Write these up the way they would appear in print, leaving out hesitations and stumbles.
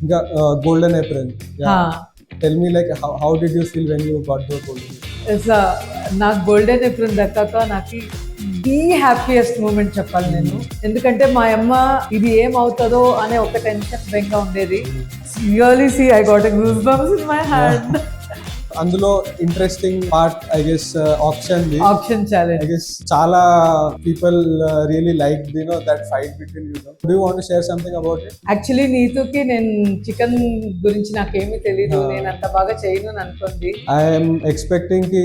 ఇంకా golden April. Tell me like how did you feel when you got the golden apron? నాకు golden apron దక్కాక నాకు the happiest moment చెప్పాలి నేను. ఎందుకంటే మా అమ్మ ఇది ఏమవుతుందో అనే ఒక టెన్షన్ బెంగా ఉండేది. Really see I got a goose bumps in my hand. అందులో interesting part I guess option challenge. I guess చాలా people really like that fight between you. Do you want to share something about it? Actually నీతుకి నేను chicken గురించి నాకేమీ తెలీదు, నేను అంత బాగా చేయను అని అనుకుంది. ఐఎమ్ ఎక్స్పెక్టింగ్ కి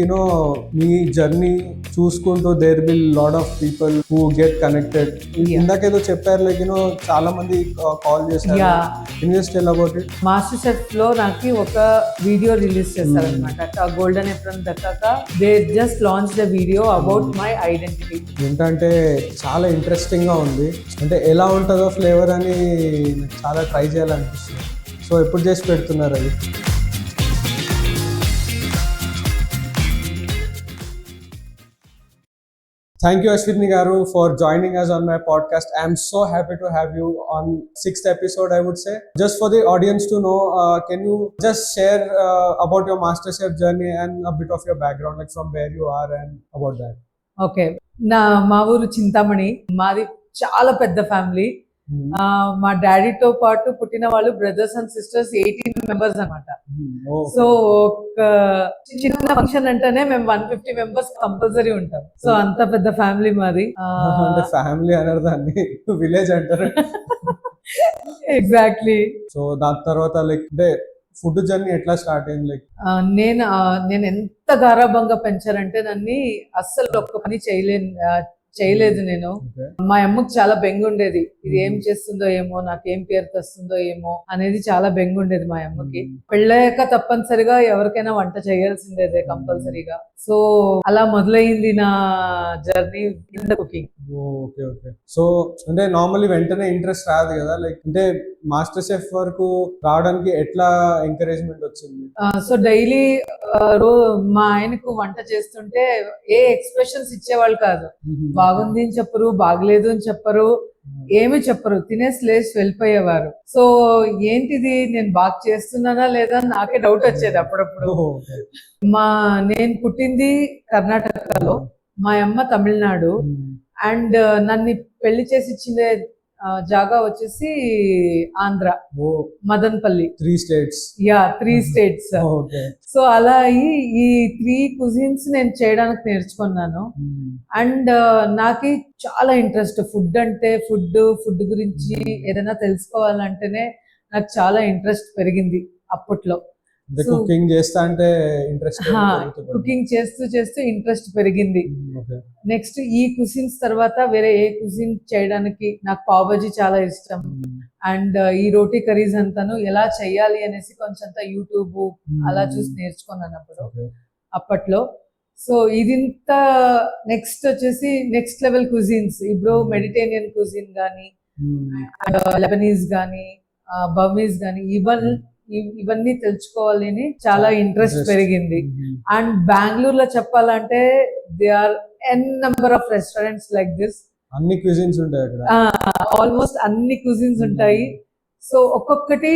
మీ జర్నీ చూసుకుంటూ there will lot of people who get connected. ఇందాకేదో చెప్పారు లైక్ చాలా మంది కాల్ చేశారు. Can you just tell about it? Master chef లో నాకు ఒక వీడియో రిలీజ్ చేస్తారు అనమాట. గోల్డెన్ ఏప్రిల్ దక్కాక they just launch the video about my identity. ఏంటంటే చాలా ఇంట్రెస్టింగ్ గా ఉంది. అంటే ఎలా ఉంటుందో ఫ్లేవర్ అని చాలా ట్రై చేయాలనిపిస్తుంది. సో ఎప్పుడు చేసి పెడుతున్నారు అది? Thank you, Ashwini Garu, for joining us on my podcast. I am so happy to have you on 6th episode, I would say. Just for the audience to know, can you just share about your MasterChef journey and a bit of your background, like from where you are and about that? Okay. మా ఊరు చింతామణి. మాది చాలా పెద్ద family. మా డాడీతో పాటు పుట్టిన వాళ్ళు బ్రదర్స్ అండ్ సిస్టర్స్ 18 మెంబర్స్ అనమాట. సో ఒక చిన్న ఫంక్షన్ అంటేనే మేము 150 మెంబర్స్ కంపల్సరీ ఉంటాం. సో అంత పెద్ద ఫ్యామిలీ మాది. ఫ్యామిలీ అనరు దాన్ని, విలేజ్ అంటారు. ఎగ్జాక్ట్లీ. సో దాని తర్వాత లైక్ ఫుడ్ జర్నీ ఎట్లా స్టార్ట్ అయింది? లైక్ నేను ఎంత గారాబంగా పెంచారంటే నన్ను అస్సలు ఒక్క పని చేయలేదు నేను. మా అమ్మకి చాలా బెంగ ఉండేది, ఇది ఏం చేస్తుందో ఏమో, నాకేం పేరు తెస్తుందో ఏమో అనేది చాలా బెంగ ఉండేది మా అమ్మకి. పెళ్ళయ్యాక తప్పనిసరిగా ఎవరికైనా వంట చేయాల్సిందేదే కంపల్సరీగా. సో అలా మొదలైంది నా journey in the cooking. Okay okay. So అంటే నార్మల్లీ వెంటనే ఇంట్రెస్ట్ రాదు కదా, లైక్ అంటే మాస్టర్ షెఫ్ వరకు రావడానికి ఎట్లా ఎంకరేజ్మెంట్ వచ్చింది? సో డైలీ మా ఆయనకు వంట చేస్తుంటే ఏ ఎక్స్ప్రెషన్స్ ఇచ్చేవాళ్ళు కాదు. బాగుంది అని చెప్పరు, బాగలేదు అని చెప్పరు, ఏమి చెప్పరు, తినేసి లేచి వెళ్ళిపోయేవారు. సో ఏంటిది నేను బాగా చేస్తున్నానా లేదా నాకే డౌట్ వచ్చేది అప్పుడప్పుడు. నేను పుట్టింది కర్ణాటకలో, మా అమ్మ తమిళనాడు. అండ్ నన్ను పెళ్లి చేసి ఇచ్చిన జాగా వచ్చేసి Andhra, Madanpalli. 3 states. 3 states. So అలా ఈ 3 cuisines నేను చేయడానికి నేర్చుకున్నాను. అండ్ నాకు చాలా ఇంట్రెస్ట్ ఫుడ్ అంటే, ఫుడ్ గురించి ఏదైనా తెలుసుకోవాలంటేనే నాకు చాలా ఇంట్రెస్ట్ పెరిగింది అప్పట్లో. కుకింగ్ చేస్తా అంటే ఇంట్రెస్ట్, కుకింగ్ చేస్తూ ఇంట్రెస్ట్ పెరిగింది. నెక్స్ట్ ఈ కుజిన్స్ తర్వాత వేరే ఏ కుజిన్ చేయడానికి నాకు పావ్ భాజీ చాలా ఇష్టం. అండ్ ఈ రోటీ కర్రీస్ అంతాను ఎలా చెయ్యాలి అనేసి కొంచెం యూట్యూబ్ అలా చూసి నేర్చుకున్నాను అప్పట్లో. సో ఇదింత నెక్స్ట్ వచ్చేసి నెక్స్ట్ లెవెల్ కుజిన్స్. ఇప్పుడు మెడిటేరియన్ కుజిన్ కానీ, లెబనీస్ కానీ, బర్మీస్ కానీ, ఇవన్నీ తెలుసుకోవాలి అని చాలా ఇంట్రెస్ట్ పెరిగింది. అండ్ బెంగళూరులో చెప్పాలంటే they are n number of restaurants like this. అన్ని క్యూజిన్స్ ఉంటాయి అక్కడ, ఆల్మోస్ట్ అన్ని క్యూజిన్స్ ఉంటాయి. సో ఒక్కొక్కటి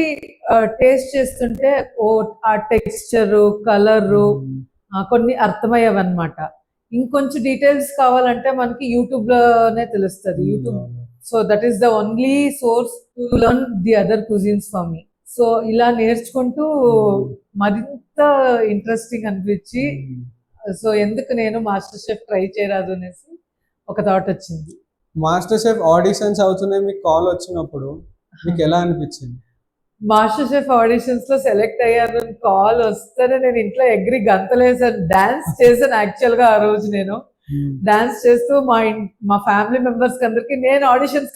టేస్ట్ చేస్తుంటే ఆ టెక్స్చర్, కలర్ కొన్ని అర్థమయ్యేవన్నమాట. ఇంకొంచెం డీటెయిల్స్ కావాలంటే మనకి యూట్యూబ్ లోనే తెలుస్తుంది. YouTube, so that is the only source to learn the other cuisines for me. So ఇలా నేర్చుకుంటూ మరింత ఇంట్రెస్టింగ్ అనిపించి, సో ఎందుకు నేను మాస్టర్ షెఫ్ ట్రై చేయరాదు అనేసి ఒక థాట్ వచ్చింది. మాస్టర్ షెఫ్ ఆడిషన్స్ అవుతున్నాయి, మీకు కాల్ వచ్చినప్పుడు మీకు ఎలా అనిపించింది? మాస్టర్ షెఫ్ ఆడిషన్స్ లో సెలెక్ట్ అయ్యాను, కాల్ వస్తేనే నేను ఇంట్లో ఎగిరి గంతలేసాను, డాన్స్ చేశాను. యాక్చువల్ గా ఆ రోజు నేను డాన్స్ చేస్తూ మా ఫ్యామిలీ మెంబర్స్ అందరికి నేను ఆడిషన్స్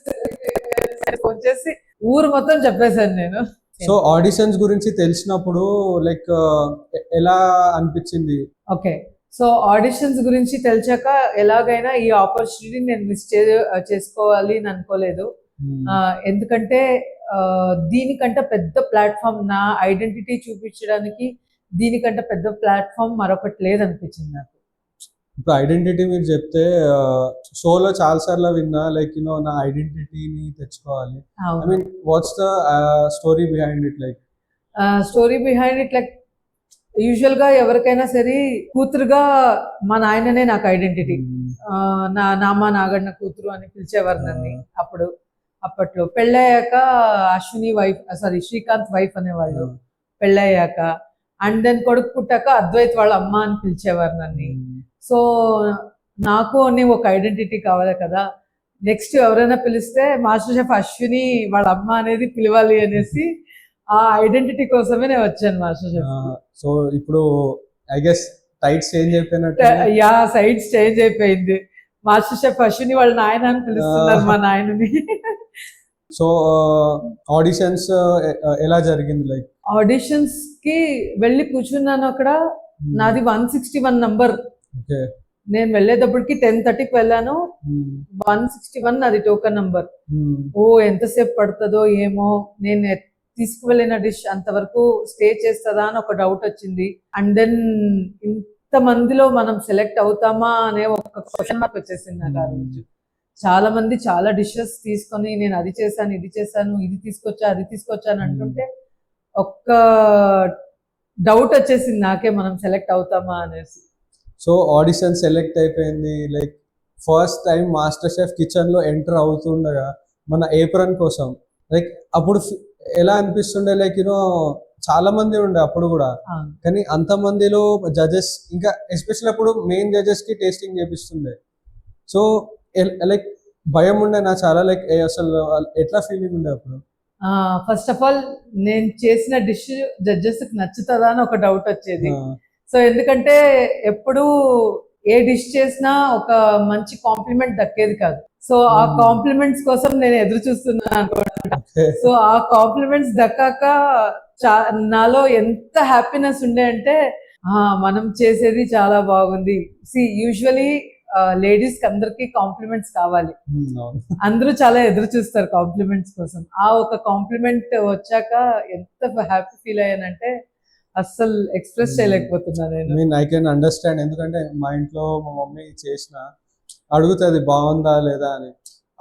ఫోన్ చేసి ఊరు మొత్తం చెప్పేశాను నేను. సో ఆడిషన్స్ గురించి తెలిసినప్పుడు లైక్ ఎలా అనిపించింది? ఓకే, సో ఆడిషన్స్ గురించి తెలిసాక ఎలాగైనా ఈ ఆపర్చునిటీ నేను మిస్ చేసుకోవాలి అని అనుకోలేదు. ఎందుకంటే దీనికంటే పెద్ద ప్లాట్ఫామ్, నా ఐడెంటిటీ చూపించడానికి దీనికంటే పెద్ద ప్లాట్ఫామ్ మరొకటి లేదనిపించింది నాకు. ఇప్పుడు ఐడెంటిటీ మీరు చెప్తే షోలో చాలా సార్లు విన్నా లైక్ నా ఐడెంటిటీని తెచ్చుకోవాలి. ఐ అవును. Mean what's the story behind it like? Story behind it like usual గా ఎవరికైనా సరే కూతురుగా మా నాయననే నాకు ఐడెంటిటీ. నా నామ నాగಣ್ణ కూతురు అని పిలిచేవారు నన్ను అప్పట్లో. పెళ్ళయ్యాక Ashwini wife, sorry Srikanth wife అనేవాళ్ళు పెళ్ళయ్యాక. అండ్ దెన్ కొడుకు పుట్టాక అద్వైత్ వాళ్ళ అమ్మ అని పిలిచేవారు నన్ను. సో నాకు అని ఒక ఐడెంటిటీ కావాలి కదా. నెక్స్ట్ ఎవరైనా పిలిస్తే మాస్టర్ షెఫ్ అశ్విని వాళ్ళ అమ్మ అనేది పిలవాలి అనేసి ఆ ఐడెంటిటీ కోసమే నేను వచ్చాను మాస్టర్ షెఫ్. సో ఇప్పుడు ఐ గెస్ టైట్స్ చేంజ్ అయిపోయినట్టు. యా, సైడ్స్ చేంజ్ అయిపోయింది. మాస్టర్ షెఫ్ అశ్విని వాళ్ళ నాయన అని పిలుస్తున్నారు మా నాయనని. సో ఆడిషన్స్ ఎలా జరిగింది లైక్? ఆడిషన్స్ కి వెళ్ళి కూర్చున్నాను అక్కడ. నాది 161 నంబర్. ఓకే. నేను వెళ్ళేటప్పటికి 10:30కి వెళ్ళాను. 161 నాది టోకన్ నంబర్. ఓ ఎంతసేపు పడుతుందో ఏమో, నేను తీసుకువెళ్ళిన డిష్ అంతవరకు స్టే చేస్తుందా అని ఒక డౌట్ వచ్చింది. అండ్ దెన్ ఇంత మందిలో మనం సెలెక్ట్ అవుతామా అనే ఒక క్వశ్చన్ మార్క్ వచ్చేసింది నాకు ఆ రోజు. చాలా మంది చాలా డిషెస్ తీసుకొని నేను అది చేశాను, ఇది చేశాను, ఇది తీసుకొచ్చా, అది తీసుకొచ్చాను అంటుంటే ఒక్క డౌట్ వచ్చేసింది నాకే, మనం సెలెక్ట్ అవుతామా అనేసి. సో ఆడిషన్ సెలెక్ట్ అయిపోయింది. Like first time master chef kitchen లో ఎంటర్ అవుతుండగా మన ఏప్రన్ కోసం లైక్ అప్పుడు ఎలా అనిపిస్తుండే లైక్ చాలా మంది ఉండే అప్పుడు కూడా, కానీ అంత మందిలో జడ్జెస్ ఇంకా ఎస్పెషల్ అప్పుడు మెయిన్ జడ్జెస్ కి టేస్టింగ్ చేపిస్తుండే. సో లైక్ భయం ఉండే నా చాలా, లైక్ అసలు ఎట్లా ఫీలింగ్ ఉండే అప్పుడు? ఫస్ట్ ఆఫ్ ఆల్ నేను చేసిన డిష్ జడ్జెస్ కి నచ్చుతుందా అని ఒక డౌట్ వచ్చేది. సో ఎందుకంటే ఎప్పుడు ఏ డిష్ చేసినా ఒక మంచి కాంప్లిమెంట్ దక్కేది కాదు. సో ఆ కాంప్లిమెంట్స్ కోసం నేను ఎదురు చూస్తున్నాను అనుకుంటా. సో ఆ కాంప్లిమెంట్స్ దక్కాక నాలో ఎంత హ్యాపీనెస్ ఉండే అంటే మనం చేసేది చాలా బాగుంది. యూజువలీ లేడీస్ కి అందరికి కాంప్లిమెంట్స్ కావాలి. అందరూ చాలా ఎదురు చూస్తారు కాంప్లిమెంట్స్ కోసం. ఆ ఒక కాంప్లిమెంట్ వచ్చాక ఎంత హ్యాపీ ఫీల్ అయ్యానంటే అస్సలు ఎక్స్ప్రెస్ చేయలేకపోతున్నాను నేను. I can understand. ఎందుకంటే మా ఇంట్లో మా మమ్మీ చేసిన అడుగుతుంది బాగుందా లేదా అని.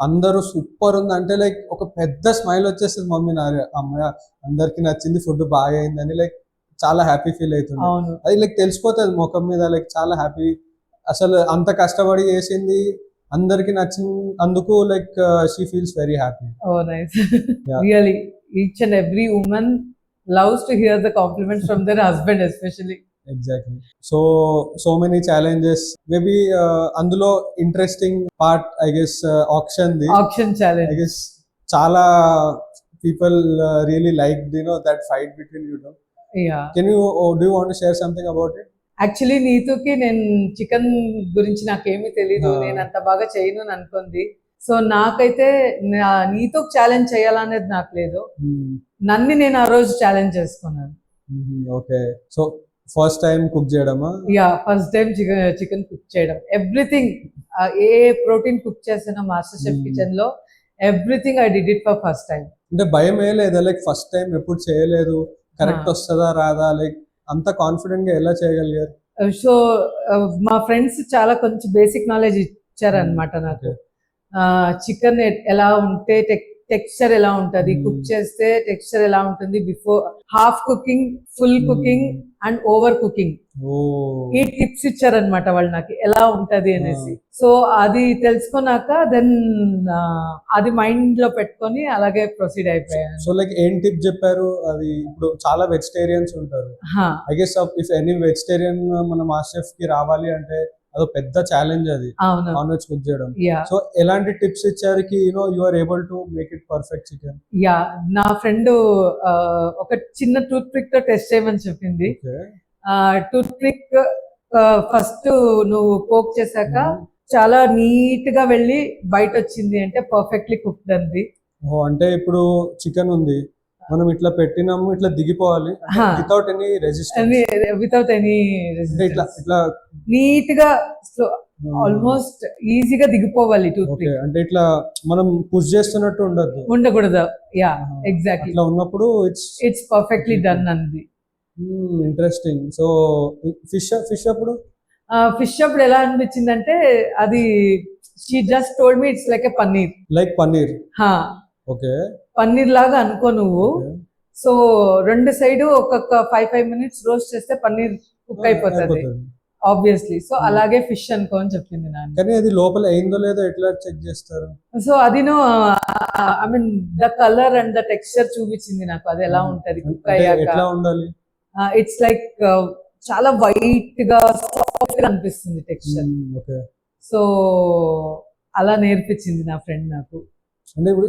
అందరూ సూపర్ ఉంది అంటే లైక్ ఒక పెద్ద స్మైల్ వచ్చేస్తుంది మమ్మీ, నా అమ్మాయి అందరికి నచ్చింది, ఫుడ్ బాగా అయిందని లైక్ చాలా హ్యాపీ ఫీల్ అవుతుంది. అది లైక్ తెలిసిపోతుంది ముఖం మీద, లైక్ చాలా హ్యాపీ. అసలు అంత కష్టపడి చేసింది అందరికి నచ్చినందుకు like she feels very happy. Oh nice. Really each and every women loves to hear the compliments from their husband especially. Exactly. So many challenges. Maybe అందులో interesting part I guess auction challenge. I guess చాలా people really liked that fight between you two. Yeah. Do you want to share something about it? Actually నీతుకి నేను chicken గురించి నాకేమీ తెలీదు, నేను అంత బాగా చేయను అని అనుకుంది. సో నాకైతే నీతో ఛాలెంజ్ చేయాలనేది నాకు లేదు. నన్ను నేను ఆ రోజు ఛాలెంజ్ చేసుకున్నాను. Okay. So first time cook చేయడమా? Yeah, first time chicken cook చేయడం. ఎవ్రీథింగ్, ఏ ప్రోటీన్ కుక్ చేసినా మాస్టర్ షెఫ్ కిచెన్ లో everything I did it for first time. అంటే భయం ఏ లేదా? లైక్ ఫస్ట్ టైం ఎప్పుడు చేయలేదు, కరెక్ట్ వస్తుందా రాదా, లైక్ అంత కాన్ఫిడెంట్ గా ఎలా చేయగలిగారు? సో మా ఫ్రెండ్స్ చాలా కొంచెం బేసిక్ నాలెడ్జ్ ఇచ్చారనమాట నాకు. చికెన్ ఎలా ఉంటే టెక్స్చర్ ఎలా ఉంటది, కుక్ చేస్తే టెక్స్చర్ ఎలా ఉంటుంది, before half cooking, full cooking and over cooking, ఈ టిప్స్ ఇచ్చారనమాట వాళ్ళు నాకు ఎలా ఉంటది అనేసి. సో అది తెలుసుకున్నాక దెన్ అది మైండ్ లో పెట్టుకొని అలాగే ప్రొసీడ్ అయిపోయాను. సో లైక్ ఏం టిప్ చెప్పారు? అది ఇప్పుడు చాలా వెజిటేరియన్స్ ఉంటారు. I guess if any vegetarian మన మాస్టర్ షెఫ్ కి రావాలి అంటే అదో పెద్ద ఛాలెంజ్ అది నాన్ వెజ్ కుక్ చేయడం. సో ఎలాంటి టిప్స్ ఇచ్చారు కి you are able to make it perfect chicken? Yeah, నా ఫ్రెండ్ ఒక చిన్న టూత్ పిక్ తో టెస్ట్ చేయమని చెప్పింది. టూత్ పిక్ ఫస్ట్ నువ్వు పోక్ చేశాక చాలా నీట్ గా వెళ్ళి బయట వచ్చింది అంటే పర్ఫెక్ట్లీ కుక్డ్ అంది. అంటే ఇప్పుడు చికెన్ ఉంది, మనం ఇట్లా పెట్టినాము, ఇట్లా దిగిపోవాలి వితౌట్ ఎనీ రెసిస్టెన్స్. ఇట్లా నీట్ గా ఆల్మోస్ట్ ఈజీగా దిగిపోవాలి టూత్ పిక్. అంటే ఇట్లా మనం పుష్ చేస్తున్నట్టు ఉండకూడదు. Yeah, exactly. ఇట్లా ఉన్నప్పుడు ఇట్స్ పర్ఫెక్ట్లీ డన్ అంది. ఇంట్రెస్టింగ్. సో ఫిష్ అప్పుడు ఫిష్ అప్పుడు ఎలా అనిపించింది అంటే అది she just told me it's like a paneer. Like paneer. Okay. Paneer లాగా అనుకో నువ్వు. సో రెండు సైడ్ ఒక్కొక్క 5 మినిట్స్ రోస్ట్ చేస్తే పన్నీర్ కుక్ అయిపోతుంది ఆబ్వియస్లీ. సో అలాగే ఫిష్ అనుకో అని చెప్పింది నాన్న. కానీ అది లోపల అయిందో లేదో ఎట్లా చెక్ చేస్తారు? సో అది I mean the colour and the texture చూపించింది నాకు అది ఎలా ఉంటది కుక్ అయ్యాక. ఎట్లా ఉండాలి? ఇట్స్ లైక్ చాలా వైట్ గా సాఫ్ట్ గా అనిపిస్తుంది టెక్స్చర్. ఓకే. సో అలా నేర్పించింది నా ఫ్రెండ్ నాకు. అంటే ఇప్పుడు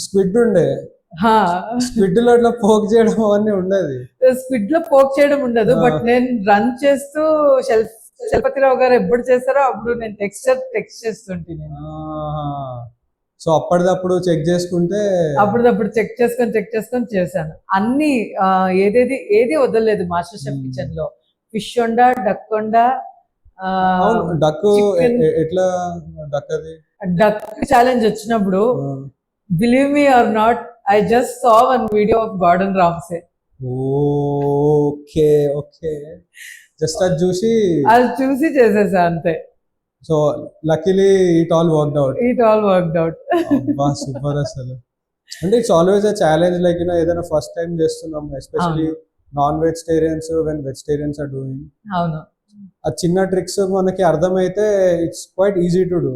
స్క్విడ్ ఉండే, స్క్విడ్ లో అట్లా పోక్ చేయడం అవన్నీ ఉండదు. స్క్విడ్ లో పోక్ చేయడం ఉండదు, బట్ నేను రన్ చేస్తూ చలపతిరావు గారు ఎప్పుడు చేస్తారో అప్పుడు నేను టెక్స్ట్ చేస్తుంటే నేను. సో అప్పటిదప్పుడు చెక్ చేసుకుంటే అప్పటిదప్పుడు చెక్ చేసుకొని చేశాను అన్ని. ఏది వదలలేదు మాస్టర్ షెఫ్ కిచెన్ లో. ఫిష్ వండా, డక్ వండా. డక్ ఎట్లా? డక్ అది డక్ ఛాలెంజ్ వచ్చినప్పుడు believe me or not, I just saw one video of Gordon Ramsay. Okay okay. Just అది చూసి చేసేసా అంతే. So luckily it all worked out. అబ్బా సూపర్ అసలు. అంటే it's always a challenge like ఏదైనా ఫస్ట్ టైం చేస్తున్నాం, especially non vegetarians when vegetarians are doing. అవును. ఆ చిన్న ట్రిక్స్ మనకి అర్థమైతే it's quite easy to do.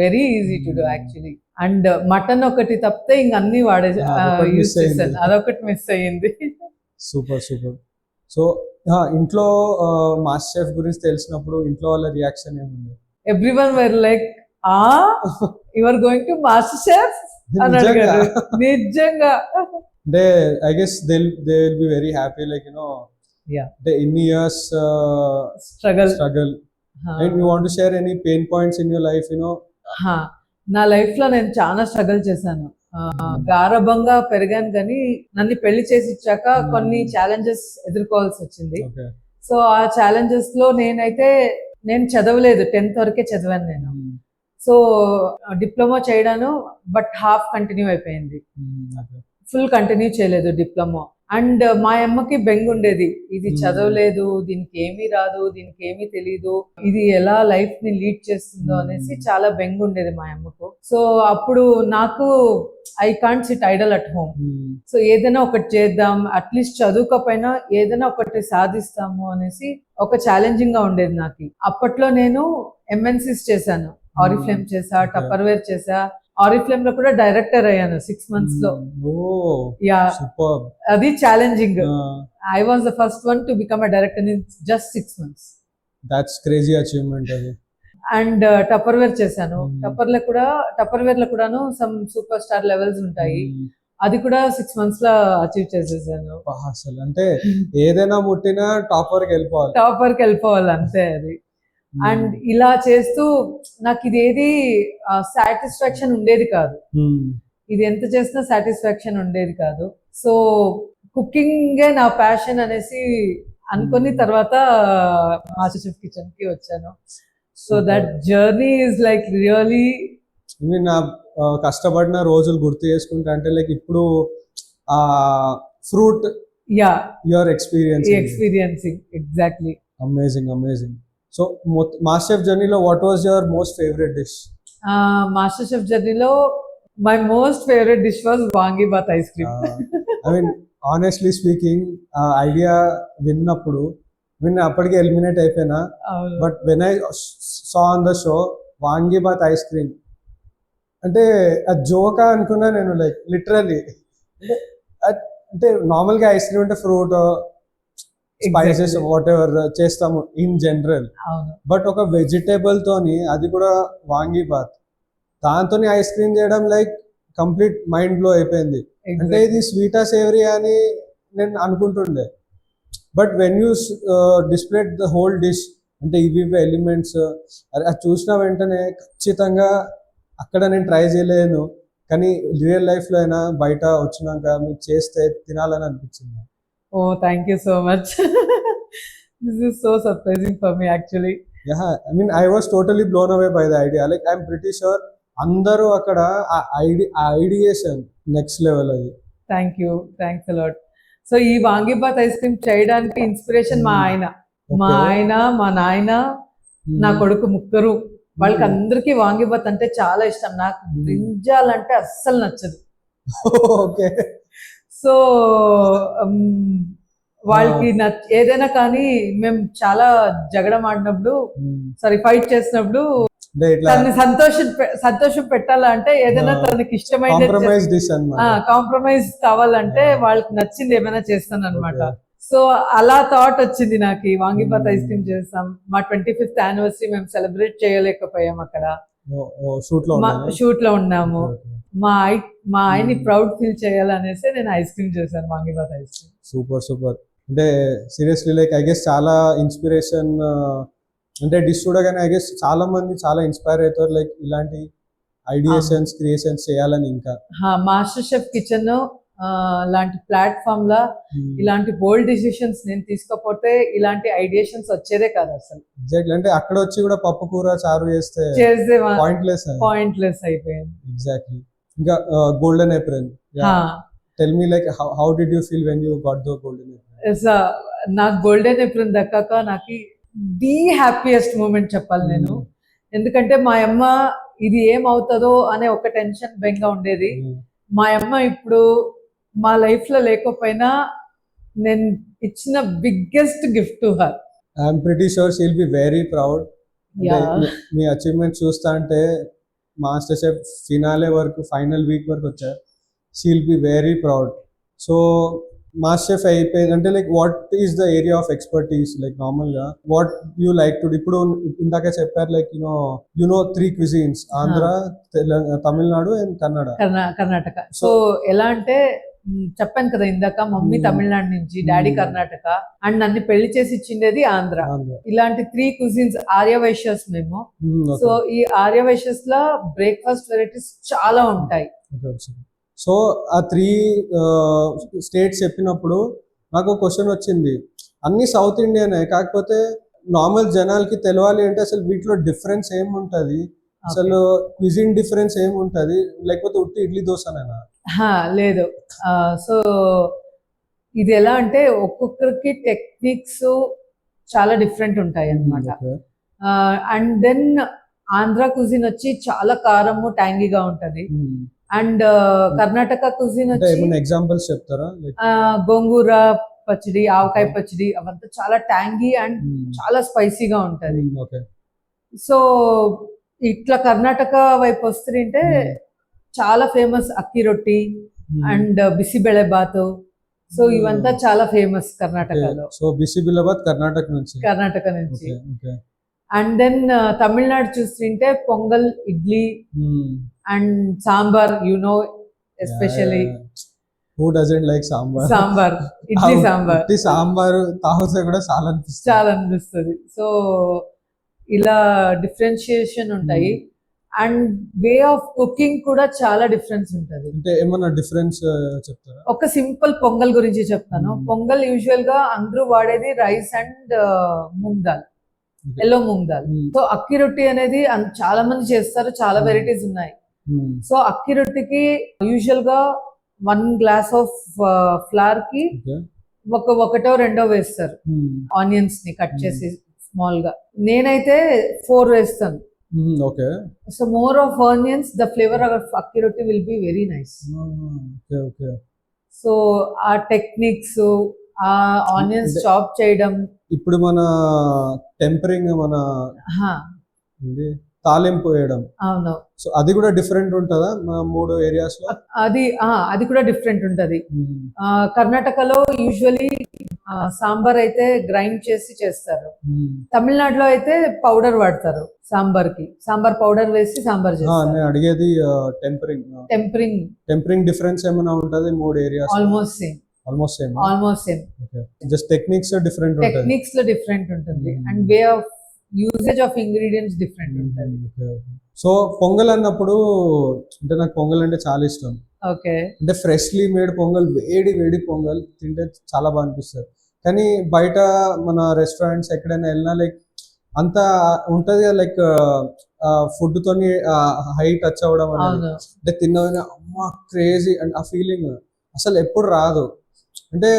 Very easy to do actually. And mutton ఒకటి తప్పితే ఇంక అన్ని యూజ్ చేశాను, అదొకటి మిస్ అయ్యింది. సూపర్. సో ఇంట్లో మాస్టర్ షెఫ్ గురించి తెలిసినప్పుడు ఇంట్లో వాళ్ళ రియాక్షన్ ఏముంది? Everyone were like you are going to master chef అని అడిగారు. నిజంగా. అంటే I guess they will be very happy like the in years struggle and you want to share any pain points in your life నా life లో నేను చాలా struggle చేశాను. గారభంగా పెరిగాను కానీ నన్ను పెళ్లి చేసి ఇచ్చాక కొన్ని ఛాలెంజెస్ ఎదుర్కోవాల్సి వచ్చింది. సో ఆ ఛాలెంజెస్ లో నేను చదవలేదు, 10th వరకే చదివాను నేను. సో డిప్లొమా చేయడాను, బట్ హాఫ్ కంటిన్యూ అయిపోయింది, ఫుల్ కంటిన్యూ చేయలేదు డిప్లొమా. అండ్ మా అమ్మకి బెంగ్ ఉండేది, ఇది చదవలేదు, దీనికి ఏమీ రాదు, దీనికి ఏమీ తెలీదు, ఇది ఎలా లైఫ్ ని లీడ్ చేస్తుందో అనేసి చాలా బెంగ్ ఉండేది మా అమ్మకు. సో అప్పుడు నాకు I can't SIT Idol at home. So ఏదైనా ఒకటి చేద్దాం, అట్లీస్ట్ చదువుకపోయినా ఏదైనా ఒకటి సాధిస్తాము అనేసి ఒక ఛాలెంజింగ్ గా ఉండేది నాకు. అప్పట్లో నేను MNCs చేశాను, ఆరిఫ్లేమ్ చేసా, టప్పర్వేర్ చేసా. ఆరిఫ్లేమ్ లో కూడా డైరెక్టర్ అయ్యాను 6 months లో. అది challenging. I was the first one to become a director in just 6 months. That's crazy achievement అది. అండ్ టప్పర్వేర్ చేశాను. టప్పర్వేర్ లో కూడాను సమ్ సూపర్ స్టార్ లెవెల్స్ ఉంటాయి, అది కూడా 6 months లో అచీవ్ చేసేసాను. అసలు అంటే ఏదైనా ముట్టినా టాప్ వరకు వెళ్ళిపోవాలి అంతే అది. అండ్ ఇలా చేస్తూ నాకు ఇదేది సాటిస్ఫాక్షన్ ఉండేది కాదు, ఇది ఎంత చేసినా సాటిస్ఫాక్షన్ ఉండేది కాదు. సో కుకింగే నా ప్యాషన్ అనేసి అనుకుని తర్వాత మాస్టర్ షెఫ్ కిచెన్ కి వచ్చాను. So that journey is like really నా కష్టపడిన రోజులు గుర్తు చేసుకుంటా అంటే లైక్ ఇప్పుడు ఆ fruit your experiencing exactly. Amazing. So master chef జర్నీలో what was your most favourite dish? Master chef జర్నీలో my most favourite dish was vangibath ice cream. I mean honestly speaking idea విన్నప్పుడు అప్పటికే ఎలిమినేట్ అయిపోయినా, but when I saw on the show vangibath ice cream అంటే అది జోకా అనుకున్నా నేను, లైక్ లిటరల్లీ. అంటే నార్మల్గా ఐస్ క్రీమ్ అంటే ఫ్రూట్, స్పైసెస్ వాట్ ఎవర్ చేస్తాము ఇన్ జనరల్, బట్ ఒక వెజిటేబుల్ తోని, అది కూడా వాంగీబాత్, దాంతో ఐస్ క్రీమ్ చేయడం లైక్ కంప్లీట్ మైండ్ బ్లో అయిపోయింది. అంటే ఇది స్వీటా సేవరీ అని నేను అనుకుంటుండే, but when you displayed the whole dish అంటే ఇవి ఎలిమెంట్స్ అది చూసిన వెంటనే ఖచ్చితంగా అక్కడ నేను ట్రై చేయలేను, కానీ రియల్ లైఫ్లో అయినా బయట వచ్చినాక మీరు చేస్తే తినాలని అనిపించింది. Oh, thank you so much. This is so surprising for me actually. Yeah, I mean I was totally blown away by the idea. Like I'm pretty sure అందరూ అక్కడ ఐడియేషన్ నెక్స్ట్ లెవెల్ అది. Thanks a lot. సో ఈ vangibath ice cream చేయడానికి inspiration మా ఆయన, మా నాయన, నా కొడుకు ముగ్గురు, వాళ్ళకి అందరికీ వాంగిబాత్ అంటే చాలా ఇష్టం. నాకు బ్రింజాల్ అంటే అస్సలు నచ్చదు. ఓకే. సో వాళ్ళకి ఏదైనా కానీ మేము చాలా జగడం ఆడినప్పుడు, సారీ ఫైట్ చేసినప్పుడు తనని సంతోషం పెట్టాలంటే ఏదైనా తనకి ఇష్టమైన కాంప్రమైజ్ కావాలంటే వాళ్ళకి నచ్చింది ఏమైనా చేస్తాను అనమాట. సో అలా థాట్ వచ్చింది నాకు, వాంగిబాత్ ఐస్ క్రీమ్ చేస్తాం. మా 25th యానివర్సరీ మేము సెలబ్రేట్ చేయలేకపోయాం అక్కడ, షూట్ లో ఉన్నాము. మా ఆయన్ని ప్రౌడ్ ఫీల్ చేయాలనేసి నేను ఐస్ క్రీమ్ చేశాను, వాంగిబాత్ ఐస్ క్రీమ్. సూపర్. అంటే సీరియస్లీ లైక్ ఐ గెస్ చాలా ఇన్స్పిరేషన్, అంటే డిష్ చూడగానే ఐ గెస్ చాలా మంది చాలా ఇన్స్పైర్ అవుతారు లైక్ ఇలాంటి ఐడియేషన్స్ క్రియేషన్స్ చేయాలని. ఇంకా మాస్టర్ షెఫ్ కిచెన్ లాంటి ప్లాట్ఫామ్ లా ఇలాంటి బోల్డ్ డిసిషన్స్ నేను తీసుకోపోతే ఇలాంటి ఐడియేషన్స్ వచ్చేదే కాదు అసలు. ఎగ్జాక్ట్లీ, అంటే అక్కడ వచ్చి కూడా పప్పు కూర చారు చేస్తే పాయింట్లెస్ అయిపోయింది. ఎగ్జాక్ట్లీ. ఇంకా golden April, tell me like how did you feel when you got the golden April? నాకు గోల్డెన్ ఏప్రిల్ దక్కాక నాకు ది హ్యాపీయెస్ట్ మూమెంట్ చెప్పాలి నేను. ఎందుకంటే మా అమ్మ ఇది ఏమవుతుందో అనే ఒక టెన్షన్ బెంగ ఉండేది. మా అమ్మ ఇప్పుడు మా లైఫ్ లో లేకపోయినా నేను ఇచ్చిన biggest gift to her. I'm pretty sure she will be very proud. Me achievement చూస్తా అంటే మాస్టర్ షెఫ్ ఫినాలే వరకు, ఫైనల్ వీక్ వరకు వచ్చారు. She will be very proud. So master chef అయిపోయింది అంటే like what is the area of expertise, like normal గా what you like to. ఇప్పుడు ఇందాక చెప్పారు like you know 3 cuisines, Andhra, Tamil Nadu and Karnataka. So ఎలా అంటే చెప్పాను కదా ఇందాక, మమ్మీ తమిళనాడు నుంచి, డాడీ కర్ణాటక, అండ్ నన్ను పెళ్లి చేసి ఇచ్చిండేది ఆంధ్ర. ఇలాంటి 3 cuisines ఆర్య వైశ్యస్ మేము. సో ఈ ఆర్య వైశ్యస్ లో బ్రేక్ఫాస్ట్ వెరైటీస్ చాలా ఉంటాయి. సో ఆ 3 స్టేట్స్ చెప్పినప్పుడు నాకు ఒక క్వశ్చన్ వచ్చింది. అన్ని సౌత్ ఇండియనే, కాకపోతే నార్మల్ జనాలకి తెలవాలి అంటే అసలు వీటిలో డిఫరెన్స్ ఏముంటది, అసలు క్విజిన్ డిఫరెన్స్ ఏముంటది, లేకపోతే ఉట్టి ఇడ్లీ దోశనేనా? లేదు. సో ఇది ఎలా అంటే ఒక్కొక్కరికి టెక్నిక్స్ చాలా డిఫరెంట్ ఉంటాయి అన్నమాట. అండ్ దెన్ ఆంధ్ర కుజిన్ వచ్చి చాలా కారము ట్యాంగీగా ఉంటది. అండ్ కర్ణాటక కుజిన్ వచ్చి ఎగ్జాంపుల్స్ చెప్తారా? గోంగూర పచ్చడి, ఆవకాయ పచ్చడి, అవంతా చాలా ట్యాంగీ అండ్ చాలా స్పైసీగా ఉంటది. సో ఇట్లా కర్ణాటక వైపు వస్తుంటే చాలా ఫేమస్ అక్కి రొట్టి అండ్ బిసిబెళబాత్. సో ఇవంతా చాలా ఫేమస్ కర్ణాటకలో. సో బిసిబెళబాత్ కర్ణాటక నుంచి. అండ్ దెన్ తమిళనాడు చూస్తుంటే pongal, idli and sambar, especially who doesn't like sambar, idli sambar తాగితే కూడా చాలా అనిపిస్తుంది. సో ఇలా డిఫరెన్షియేషన్ ఉంటాయి. అండ్ వే ఆఫ్ కుకింగ్ కూడా చాలా డిఫరెన్స్ ఉంటది. అంటే ఏమన్నా డిఫరెన్స్ చెప్తారా? ఒక సింపుల్ పొంగల్ గురించి చెప్తాను. పొంగల్ యూజువల్ గా అందరూ వాడేది rice and moong dal, yellow moong dal. So అక్కి రొట్టి అనేది చాలా మంది చేస్తారు, చాలా వెరైటీస్ ఉన్నాయి. సో అక్కి రొట్టికి యూజువల్ గా 1 glass ఆఫ్ ఫ్లవర్ కి ఒకటో రెండో వేస్తారు, ఆనియన్స్ ని కట్ చేసి స్మాల్ గా. నేనైతే 4 వేస్తాను. So more of onions, the flavour of అక్కి రొట్టి will be very nice. So ఆ టెక్నిక్స్, ఆ ఆనియన్స్ చాప్ చేయడం, ఇప్పుడు మన టెంపరింగ్, మన తాలింపు వేయడం, అవును. సో అది కూడా డిఫరెంట్ ఉంటుందా మన 3 ఏరియాస్ లో? అది కూడా డిఫరెంట్ ఉంటది. కర్ణాటకలో యూజువలీ సాంబార్ అయితే గ్రైండ్ చేసి చేస్తారు. తమిళనాడులో అయితే పౌడర్ వాడతారు సాంబార్ కి, సాంబార్ పౌడర్ వేసి సాంబార్ చేస్తారు. నేను అడిగేది టెంపరింగ్ డిఫరెన్స్ ఏమైనా ఉంటది 3 areas? Almost same. Just techniques లో డిఫరెంట్ ఉంటుంది. And way of usage of ingredients different ఉంటుంది. సో పొంగల్ అన్నప్పుడు అంటే నాకు పొంగల్ అంటే చాలా ఇష్టం. అంటే ఫ్రెష్లీ మేడ్ పొంగల్, వేడి పొంగల్ తింటే చాలా బాగా అనిపిస్తుంది. కానీ బయట మన రెస్టారెంట్స్ ఎక్కడైనా వెళ్ళినా లైక్ అంతా ఉంటది కదా, లైక్ ఫుడ్ తోని హై టచ్ అవ్వడం అనేది, అంటే తిన్నది అమ్మ క్రేజీ అండ్ ఆ ఫీలింగ్ అసలు ఎప్పుడు రాదు. అంటే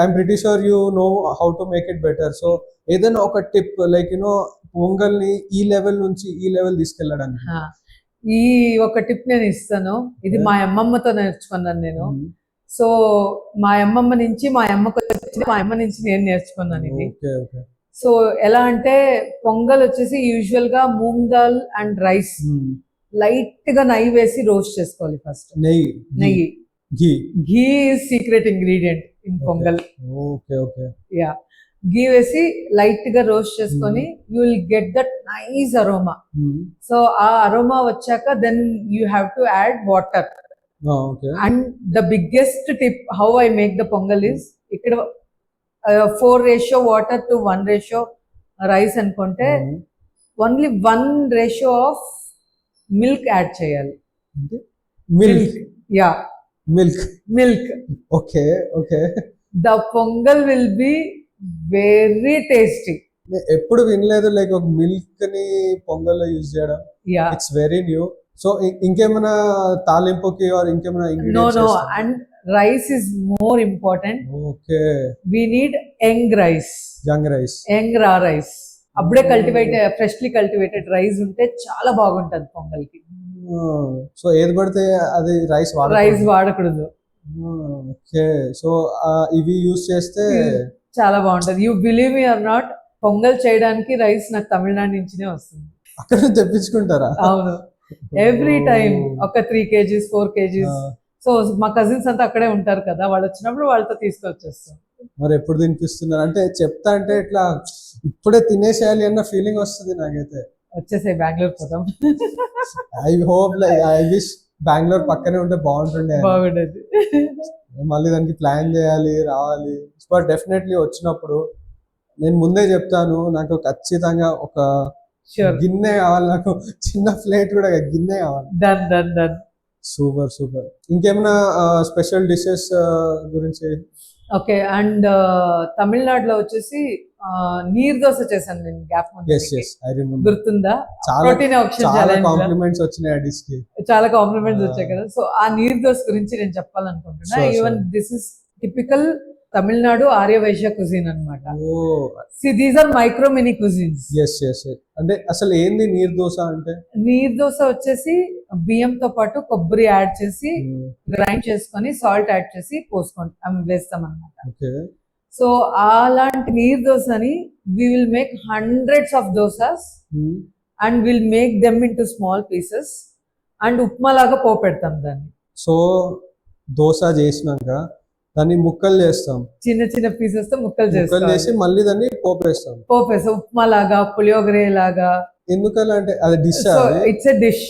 I'm pretty sure you know how to make it better. So ఏదైనా ఒక టిప్ లైక్ పొంగల్ని ఈ లెవెల్ నుంచి ఈ లెవెల్ తీసుకెళ్ళడానికి. ఈ ఒక టిప్ నేను ఇస్తాను. ఇది మా అమ్మమ్మతో నేర్చుకున్నాను నేను. సో మా అమ్మమ్మ నుంచి మా అమ్మకు వచ్చింది, మా అమ్మ నుంచి నేను నేర్చుకున్నాను ఇది. సో ఎలా అంటే పొంగల్ వచ్చేసి యూజువల్ గా moong dal and rice light గా నెయ్యి వేసి రోస్ట్ చేసుకోవాలి ఫస్ట్. నెయ్యి ghee secret ingredient in pongal. Yeah, ghee వేసి లైట్ గా రోస్ట్ చేసుకొని you will get that nice aroma. So ఆ అరోమా వచ్చాక then you have to add water. And the biggest tip how I make the pongal is, ఇక్కడ 4 water to 1 rice అనుకుంటే only 1 of milk add చేయాలి. Milk? Yeah, milk. Okay. The Pongal will be very tasty. ఎప్పుడు వినలేదు like ఒక milk ని పొంగల్లో use చేయడం. It's very new. So ఇంకేమైనా తాలింపుకి ఆర్ ఇంకేమైనా ingredients? No, and rice is more important. Okay. We need young rice. Young raw rice. అప్పుడే ఫ్రెష్లీ కల్టివేటెడ్ రైస్ ఉంటే చాలా బాగుంటది పొంగల్ కి. సో ఏది పడితే అది రైస్ వాడకూడదు. ఓకే. సో ఇవి యూజ్ చేస్తే చాలా బాగుంటది. You believe me or not, Pongal చేయడానికి రైస్ నాకు తమిళనాడు నుంచినే వస్తుంది. అక్కడ తెప్పించుకుంటారా? అవును, ఎవ్రీ టైం ఒక 3 kgs 4 kgs. సో మా కజిన్స్ అంతా అక్కడే ఉంటారు కదా, వాళ్ళు వచ్చినప్పుడు వాళ్ళతో తీసుకొచ్చేస్తాం. మరి ఎప్పుడు తినిపిస్తున్నారు అంటే చెప్తా అంటే ఇట్లా ఇప్పుడే తినేసేయాలి అన్న ఫీలింగ్ వస్తుంది నాకైతే. వచ్చేసాయి, బెంగళూరు పోతాం. I hope I wish Bengaluru పక్కనే ఉంటే బాగుండేది. మళ్ళీ దానికి ప్లాన్ చేయాలి, రావాలి. బట్ డెఫినెట్లీ వచ్చినప్పుడు నేను ముందే చెప్తాను, నాకు ఖచ్చితంగా ఒక గిన్నె కావాలి, నాకు చిన్న ప్లేట్ కూడా గిన్నె కావాలి. డన్. సూపర్. ఇంకేమైనా స్పెషల్ డిషెస్ గురించి? ఓకే. అండ్ తమిళనాడులో వచ్చేసి నీర్ దోశ చేశాను నేను గ్యాప్ ముందు. గుర్తుందా? చాలా కాంప్లిమెంట్స్ వచ్చినాయి ఆ డిష్ కి. చాలా కాంప్లిమెంట్స్ వచ్చాయి కదా. సో ఆ నీర్ దోశ గురించి నేను చెప్పాలనుకుంటున్నా. Even this is typical Tamil Nadu Arya Vysya cuisine అన్నమాట. These are micro mini cuisines. అంటే అసలు ఏంది నీర్ దోశ అంటే? నీర్ దోశ వచ్చేసి బియ్యంతో పాటు కొబ్బరి యాడ్ చేసి గ్రైండ్ చేసుకొని సాల్ట్ యాడ్ చేసి వేస్తాం అన్నమాట. సో అలాంటి నీర్ దోశని we will make hundreds of dosas and will make them into small pieces and upma లాగా పోపెడతాం దాన్ని. సో దోశ చేసినాక దాన్ని ముక్కలు చేస్తాం, చిన్న పీసెస్ తో ముక్కలు చేసి మళ్ళీ దాన్ని పోపేస్తాం. ఉప్మా లాగా, పులియోగరే లాగా. ఎందుకలా అంటే అది డిష్? ఇట్స్ ఎ డిష్,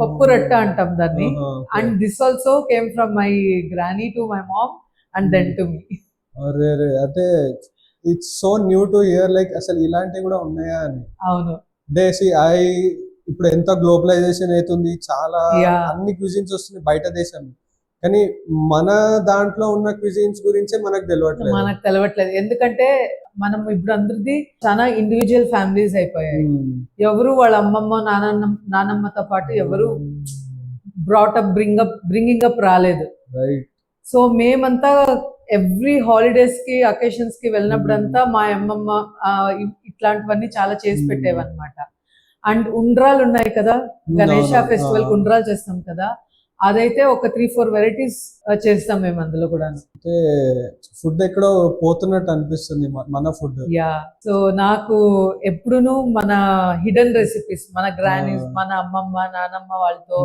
పప్పు రొట్ట అంటాం దాన్ని. And this also came from my granny to my mom and then to me. అరే అంటే it's so new to hear, like అసలు ఇలాంటివి కూడా ఉన్నాయా అని. అవును. ఇప్పుడు ఎంత గ్లోబలైజేషన్ అవుతుంది, చాలా అన్ని క్విజిన్స్ వస్తున్నాయి బయట దేశం, కానీ మన దాంట్లో ఉన్న క్విజిన్స్ గురించే మనకు తెలియట్లేదు. ఎందుకంటే మనం ఇప్పుడు అందరిది చాలా ఇండివిజువల్ ఫ్యామిలీస్ అయిపోయాయి. ఎవరు వాళ్ళ అమ్మమ్మ నానమ్మతో పాటు ఎవరు బ్రాటప్ బ్రింగింగ్ అప్ రాలేదు. సో మేమంతా ఎవ్రీ హాలిడేస్ కి అకేషన్స్ కి వెళ్ళినప్పుడంతా మా అమ్మమ్మ ఇట్లాంటివన్నీ చాలా చేసి పెట్టేవన్నమాట. అండ్ ఉండ్రాలు ఉన్నాయి కదా, గణేష ఫెస్టివల్ ఉండ్రాలు చేస్తాం కదా, అదైతే ఒక 3-4 వెరైటీస్ చేస్తాం మేము అందులో కూడా. ఫుడ్ ఎక్కడో పోతున్నట్టు అనిపిస్తుంది మన ఫుడ్. యా, సో నాకు ఎప్పుడును మన హిడెన్ రెసిపీస్, మన గ్రానీస్, మన అమ్మమ్మ నానమ్మ వాళ్ళతో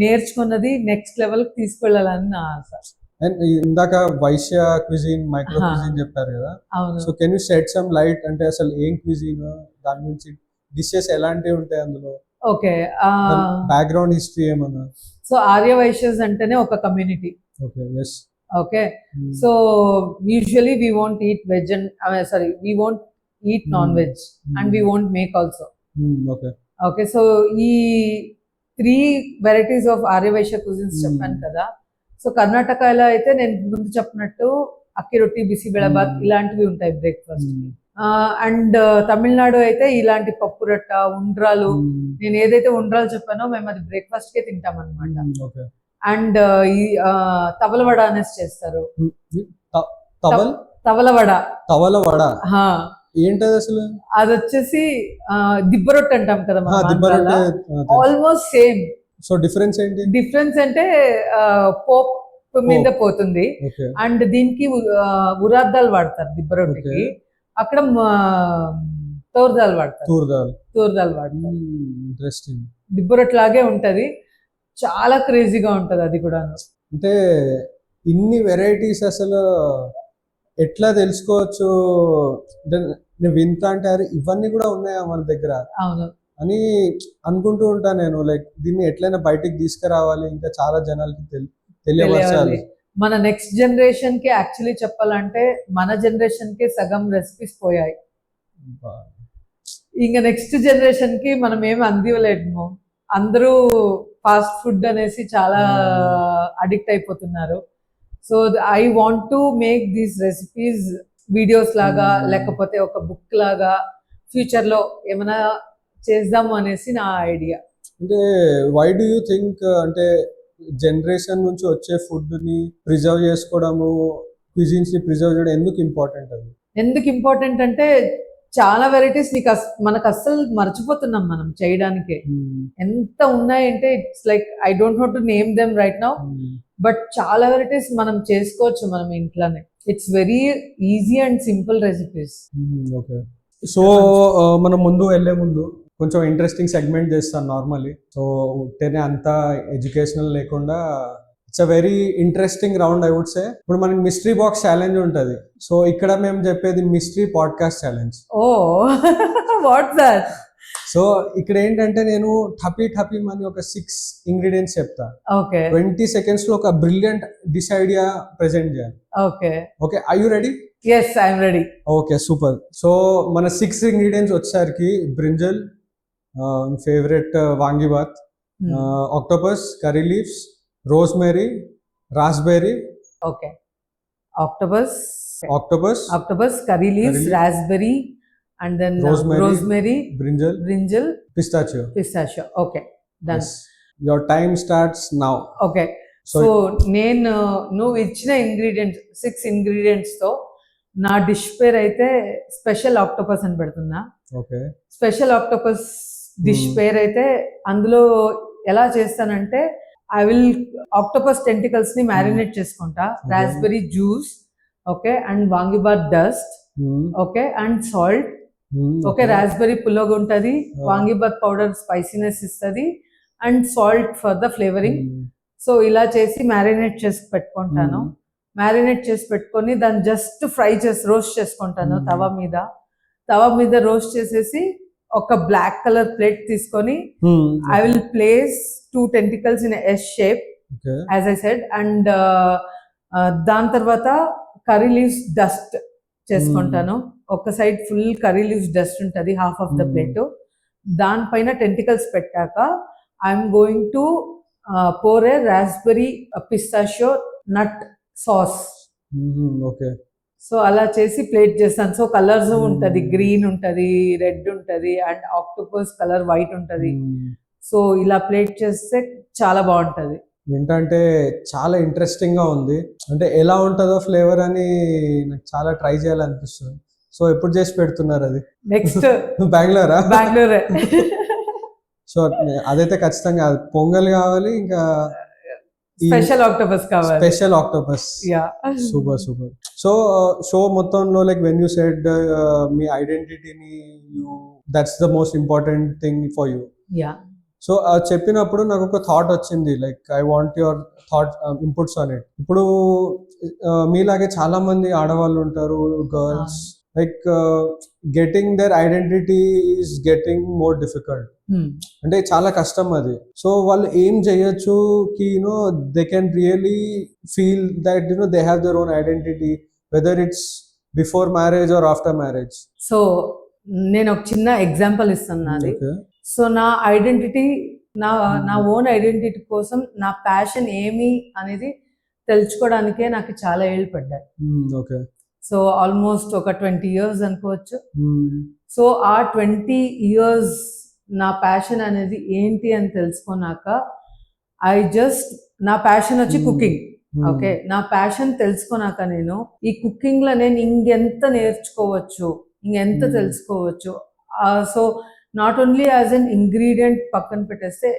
నేర్చుకున్నది నెక్స్ట్ లెవెల్ కి తీసుకెళ్లాలని నా ఆశ. అండ్ ఇందాక వైశ్య క్విజిన్, మైక్రో క్విజిన్ చెప్పారు కదా. So can you shed some light, అంటే అసలు ఏం క్విజిన్, దాని గురించి డిషెస్ ఎలాంటివి ఉంటాయి అందులో? ఓకే, బ్యాక్గ్రౌండ్ హిస్టరీ ఏమన్నా? సో ఆర్య వైశ్యస్ అంటేనే ఒక community. Okay, so usually we won't eat veg and we won't eat non veg and we won't make also. Okay, so ఈ 3 varieties of Arya Vaishya cuisines చెప్పాను కదా. సో కర్ణాటకలో అయితే నేను ముందు చెప్పినట్టు అక్కి రొట్టి, బిసి బెళబాత్ ఇలాంటివి ఉంటాయి బ్రేక్ఫాస్ట్. అండ్ తమిళనాడు అయితే ఇలాంటి పప్పు రొట్ట, ఉండ్రాలు, నేను ఏదైతే ఉండ్రాలు చెప్పానో మేము అది బ్రేక్ఫాస్ట్ కే తింటాం అనమాట. అండ్ ఈ తవలవడ అనేసి చేస్తారు. తవల వడ. తవల వడ హా, ఏంటది అసలు? అది వచ్చేసి దిబ్బ రొట్టె అంటాం కదా దిబ్బ రొట్టె. Almost same. సో డిఫరెన్స్ ఏంటి? డిఫరెన్స్ అంటే పోప్ మీద పోతుంది, ఓకే అండ్ దీనికి ఉరాద్దాలు వాడతారు దిబ్బ రొట్టెకి. Okay. అక్కడ తోర్దాలు వాడతారు. తూర్దాలు వాడతారు. ఇంట్రెస్టింగ్. దిబ్బ రొట్టె లాగే ఉంటది, చాలా క్రేజీగా ఉంటది అది కూడా. అంటే ఇన్ని వెరైటీస్ అసలు ఎట్లా తెలుసుకోవచ్చు? అంటే నేను వింటా అంటే అరే ఇవన్నీ కూడా ఉన్నాయా మన దగ్గర అవును అని అనుకుంటూ ఉంటాను నేను. లైక్ దీన్ని ఎట్లయినా బయటికి తీసుకురావాలి, ఇంకా చాలా జనాలకి తెలియపరచాలి. మన నెక్స్ట్ జనరేషన్ కి యాక్చువల్లీ చెప్పాలంటే మన జనరేషన్ కి సగం రెసిపీస్ పోయాయి. ఇంకా నెక్స్ట్ జనరేషన్ కి మనం ఏమి అందివ్వలేము. అందరూ ఫాస్ట్ ఫుడ్ అనేసి చాలా అడిక్ట్ అయిపోతున్నారు. So I want to make these recipes videos లాగా, లేకపోతే ఒక బుక్ లాగా ఫ్యూచర్ లో ఏమైనా చేద్దాము అనేసి నా ఐడియా. అంటే వై డూ యూ థింక్ అంటే జనరేషన్ నుంచి వచ్చే ఫుడ్ ని ప్రిజర్వ్ చేసుకోవడము, క్విజిన్స్ ని ప్రిజర్వ్ చేయడం ఎందుకు ఇంపార్టెంట్? అది ఎందుకు ఇంపార్టెంట్ అంటే చాలా వెరైటీస్ మనకు అస్సలు మర్చిపోతున్నాం మనం చేయడానికి. ఎంత ఉన్నాయంటే it's like I don't know to name them right now, but చాలా వెరైటీస్ మనం చేసుకోవచ్చు మనం ఇంట్లోనే. It's very easy and simple recipes. Okay, so మనం ముందు వెళ్ళే ముందు కొంచెం ఇంట్రెస్టింగ్ సెగ్మెంట్ చేస్తాను నార్మల్లీ. సో ఉంటేనే అంతా ఎడ్యుకేషనల్ లేకుండా it's a very interesting round I would say. ఇప్పుడు మనకి మిస్టరీ బాక్స్ ఛాలెంజ్ ఉంటుంది. సో ఇక్కడ మేము చెప్పేది mystery podcast challenge. Oh what's that? So ఇక్కడ ఏంటంటే నేను ఠపీ అని ఒక 6 ఇంగ్రీడియంట్స్ చెప్తా. ఓకే, 20 seconds లో ఒక బ్రిలియంట్ డిష్ ఐడియా ప్రెజెంట్ చేయాలి. Okay, are you ready? yes I am ready. Okay, super. So మన 6 ఇంగ్రీడియంట్స్ వచ్చేసరికి brinjal, favourite vangibath, octopus, curry leaves, rosemary, raspberry. Okay, octopus, curry leaves, raspberry, and then rosemary, brinjal, pistachio. Okay, done. Yes. Your time starts now. Okay, so నువ్వు ఇచ్చిన ingredients 6 ingredients తో నా dish పేరు అయితే special octopus అని పెడుతున్నా. Okay, special octopus dish పేరు అయితే అందులో ఎలా చేస్తానంటే ఐ విల్ ఆక్టోపస్ టెంటికల్స్ ని మ్యారినేట్ చేసుకుంటా, raspberry juice, okay, and vangibath dust, okay, and salt. Okay, raspberry పుల్లగా ఉంటది, వాంగిబాత్ పౌడర్ స్పైసీనెస్ ఇస్తుంది, and salt for the flavouring. So ఇలా చేసి మ్యారినేట్ చేసి పెట్టుకుంటాను. మ్యారినేట్ చేసి పెట్టుకొని దాన్ని జస్ట్ రోస్ట్ చేసుకుంటాను తవా మీద రోస్ట్ చేసేసి ఒక బ్లాక్ కలర్ ప్లేట్ తీసుకొని I will place 2 tentacles in S shape as I said, and దాని తర్వాత కర్రీ లీవ్స్ డస్ట్ చేసుకుంటాను. ఒక side full curry leaves dust ఉంటుంది, హాఫ్ ఆఫ్ ద ప్లేట్. దానిపైన టెంటికల్స్ పెట్టాక I'm going to pour a raspberry pistachio nut sauce. Okay, so అలా చేసి plate చేస్తాను. సో కలర్స్ ఉంటది, గ్రీన్ ఉంటది, రెడ్ ఉంటది, అండ్ ఆక్టోపస్ కలర్ వైట్ ఉంటది. సో ఇలా ప్లేట్ చేస్తే చాలా బాగుంటది. ఏంటంటే చాలా ఇంట్రెస్టింగ్ గా ఉంది. అంటే ఎలా ఉంటుందో ఫ్లేవర్ అని నాకు చాలా ట్రై చేయాలనిపిస్తుంది. సో ఎప్పుడు చేసి పెడుతున్నారు అది? నెక్స్ట్ బెంగళూరా? బెంగళూరే. సో అదైతే ఖచ్చితంగా పొంగల్ కావాలి, ఇంకా స్పెషల్ ఆక్టోపస్ కావాలి. Special octopus. Super. So show మొత్తంలో లైక్ వెన్ యూ సెడ్ మీ ఐడెంటిటీని that's the most important thing for you. So చెప్పినప్పుడు నాకు ఒక థాట్ వచ్చింది, like I want your thought inputs on it. ఇప్పుడు మీలాగే చాలా మంది ఆడవాళ్ళు ఉంటారు, girls, like getting their identity is getting more difficult. అంటే చాలా కష్టం అది. సో వాళ్ళు ఏం చేయొచ్చు కి they can really feel that they have their own identity, whether it's before marriage or after marriage. So నేను ఒక చిన్న ఎగ్జాంపుల్ ఇస్తాను నాది. సో నా ఐడెంటిటీ, నా ఓన్ ఐడెంటిటీ కోసం నా ప్యాషన్ ఏమి అనేది తెలుసుకోవడానికే నాకు చాలా ఏళ్ళు పడ్డాయి. సో ఆల్మోస్ట్ ఒక 20 years అనుకోవచ్చు. సో ఆ 20 years నా ప్యాషన్ అనేది ఏంటి అని తెలుసుకున్నాక నా ప్యాషన్ వచ్చి కుకింగ్. ఓకే, నా ప్యాషన్ తెలుసుకున్నాక నేను ఈ కుకింగ్ లో నేను ఇంకెంత నేర్చుకోవచ్చు, ఇంకెంత తెలుసుకోవచ్చు. So not only as an ingredient పక్కన పెట్టేస్తే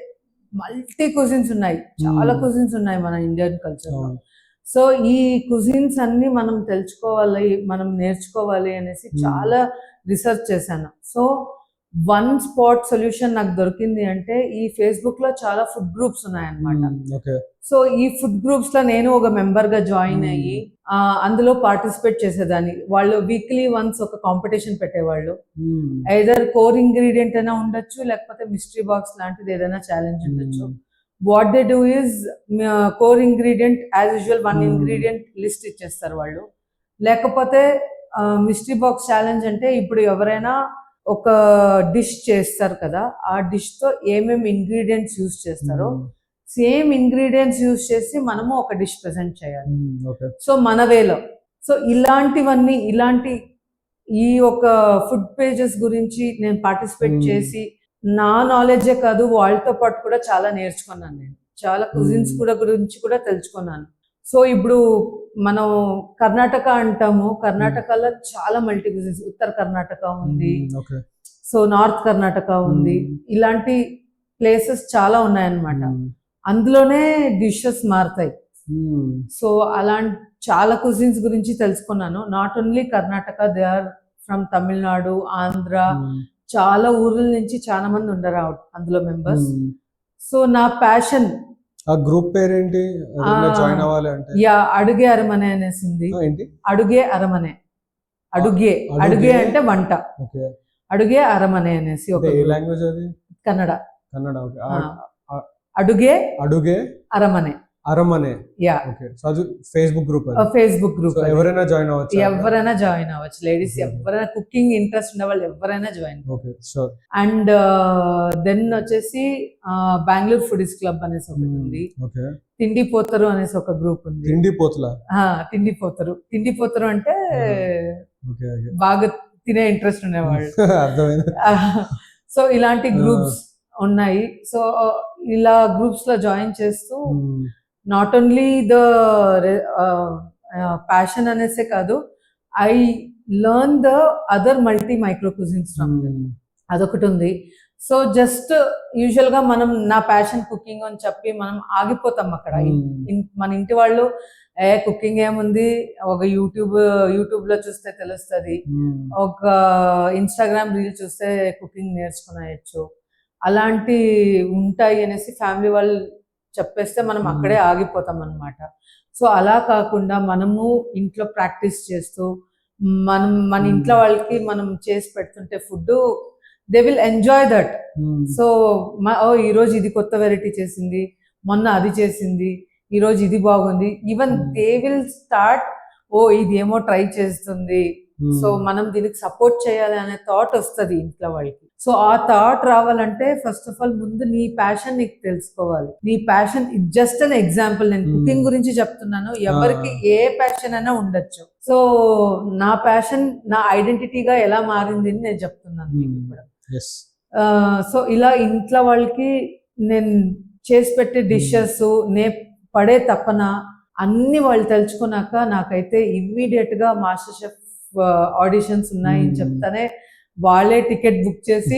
మల్టీ కుజిన్స్ ఉన్నాయి, చాలా కుజిన్స్ ఉన్నాయి మన ఇండియన్ కల్చర్ లో. సో ఈ కుజిన్స్ అన్ని మనం తెలుసుకోవాలి, మనం నేర్చుకోవాలి అనేసి చాలా రీసెర్చ్ చేశాను. సో వన్ స్పాట్ సొల్యూషన్ నాకు దొరికింది అంటే ఈ ఫేస్బుక్ లో చాలా ఫుడ్ గ్రూప్స్ ఉన్నాయన్నమాట. సో ఈ ఫుడ్ గ్రూప్స్ లో నేను ఒక మెంబర్ గా జాయిన్ అయ్యి అందులో పార్టిసిపేట్ చేసేదాన్ని. వాళ్ళు వీక్లీ వన్స్ ఒక కాంపిటీషన్ పెట్టేవాళ్ళు. ఐదర్ కోర్ ఇంగ్రీడియంట్ అయినా ఉండొచ్చు, లేకపోతే మిస్టరీ బాక్స్ లాంటిది ఏదైనా ఛాలెంజ్ ఉండొచ్చు. What they do is core ingredient as usual 1 ingredient list ఇచ్చేస్తారు వాళ్ళు. లేకపోతే మిస్టరీ బాక్స్ ఛాలెంజ్ అంటే ఇప్పుడు ఎవరైనా ఒక డిష్ చేస్తారు కదా, ఆ డిష్ తో ఏమేమి ఇంగ్రీడియంట్స్ యూస్ చేస్తారో సేమ్ ఇంగ్రీడియంట్స్ యూస్ చేసి మనము ఒక డిష్ ప్రెజెంట్ చేయాలి. సో మన వేలో. సో ఇలాంటివన్నీ, ఇలాంటి ఈ ఒక ఫుడ్ పేజెస్ గురించి నేను పార్టిసిపేట్ చేసి నా నాలెడ్జే కాదు వాళ్ళతో పాటు కూడా చాలా నేర్చుకున్నాను. నేను చాలా కుజిన్స్ కూడా గురించి కూడా తెలుసుకున్నాను. సో ఇప్పుడు మనం కర్ణాటక అంటాము, కర్ణాటకలో చాలా మల్టీ కుజిన్స్, ఉత్తర కర్ణాటక ఉంది, సో నార్త్ కర్ణాటక ఉంది, ఇలాంటి ప్లేసెస్ చాలా ఉన్నాయన్నమాట. అందులోనే డిషెస్ మారుతాయి. సో అలాంటి చాలా కుజిన్స్ గురించి తెలుసుకున్నాను. Not only Karnataka, they are from Tamil Nadu, Andhra, చాలా ఊర్ల నుంచి చాలా మంది ఉండరు అందులో మెంబర్స్. సో నా ప్యాషన్. ఆ గ్రూప్ పేరేంటి? జాయిన్ అవ్వాలి అంటే అడుగే అరమనే అనేసి ఉంది. అడుగే అరమనే, అడుగే అంటే వంట, అడుగే అరమనే అనేసి ఒక లాంగ్వేజ్ అది కన్నడ. అడుగే అరమనే, ఫేస్బుక్ గ్రూప్ ఎవరైనా జాయిన్ అవ్వచ్చు, లేడీస్ ఎవరైనా కుకింగ్ ఇంట్రెస్ట్ ఉన్న వాళ్ళు ఎవరైనా జాయిన్. అండ్ దెన్ వచ్చేసి బెంగళూరు ఫుడీస్ క్లబ్ అనేసి ఒకటి ఉంది. తిండి పోతరు అనేసి ఒక గ్రూప్ ఉంది. తిండి పోతరు అంటే బాగా తినే ఇంట్రెస్ట్ ఉండేవాళ్ళు. సో ఇలాంటి గ్రూప్స్ ఉన్నాయి. సో ఇలా గ్రూప్స్ లో జాయిన్ చేస్తూ నాట్ ఓన్లీ ద ప్యాషన్ అనేసే కాదు, I learn the other multi micro cuisines from them. అదొకటి ఉంది. సో జస్ట్ యూజువల్ గా మనం నా ప్యాషన్ కుకింగ్ అని చెప్పి మనం ఆగిపోతాం అక్కడ. మన ఇంటి వాళ్ళు కుకింగ్ ఏముంది, ఒక యూట్యూబ్ లో చూస్తే తెలుస్తుంది, ఒక ఇన్స్టాగ్రామ్ రీల్ చూస్తే కుకింగ్ నేర్చుకునేయచ్చు, అలాంటి ఉంటాయి అనేసి ఫ్యామిలీ వాళ్ళు చెప్పేస్తే మనం అక్కడే ఆగిపోతాం అన్నమాట. సో అలా కాకుండా మనము ఇంట్లో ప్రాక్టీస్ చేస్తూ మన ఇంట్లో వాళ్ళకి మనం చేసి పెడుతుంటే food, they will enjoy that. So ఈరోజు ఇది కొత్త వెరైటీ చేసింది, మొన్న అది చేసింది, ఈరోజు ఇది బాగుంది, ఈవెన్ దే విల్ స్టార్ట్ ఇది ఏమో ట్రై చేస్తుంది, సో మనం దీనికి సపోర్ట్ చేయాలి అనే థాట్ వస్తుంది ఇంట్లో వాళ్ళకి. సో ఆ థాట్ రావాలంటే ఫస్ట్ ఆఫ్ ఆల్ ముందు నీ ప్యాషన్ నీకు తెలుసుకోవాలి. నీ ప్యాషన్ జస్ట్ అన్ ఎగ్జాంపుల్, నేను కుకింగ్ గురించి చెప్తున్నాను, ఎవరికి ఏ ప్యాషన్ అయినా ఉండొచ్చు. సో నా ప్యాషన్ నా ఐడెంటిటీగా ఎలా మారింది అని నేను చెప్తున్నాను మీకు ఇప్పుడు. సో ఇలా ఇంట్లో వాళ్ళకి నేను చేసి పెట్టే డిషెస్, నే పడే తపన అన్ని వాళ్ళు తెలుసుకున్నాక నాకైతే ఇమ్మీడియట్ గా మాస్టర్ షెఫ్ ఆడిషన్స్ ఉన్నాయని చెప్తానే వాళ్ళే టికెట్ బుక్ చేసి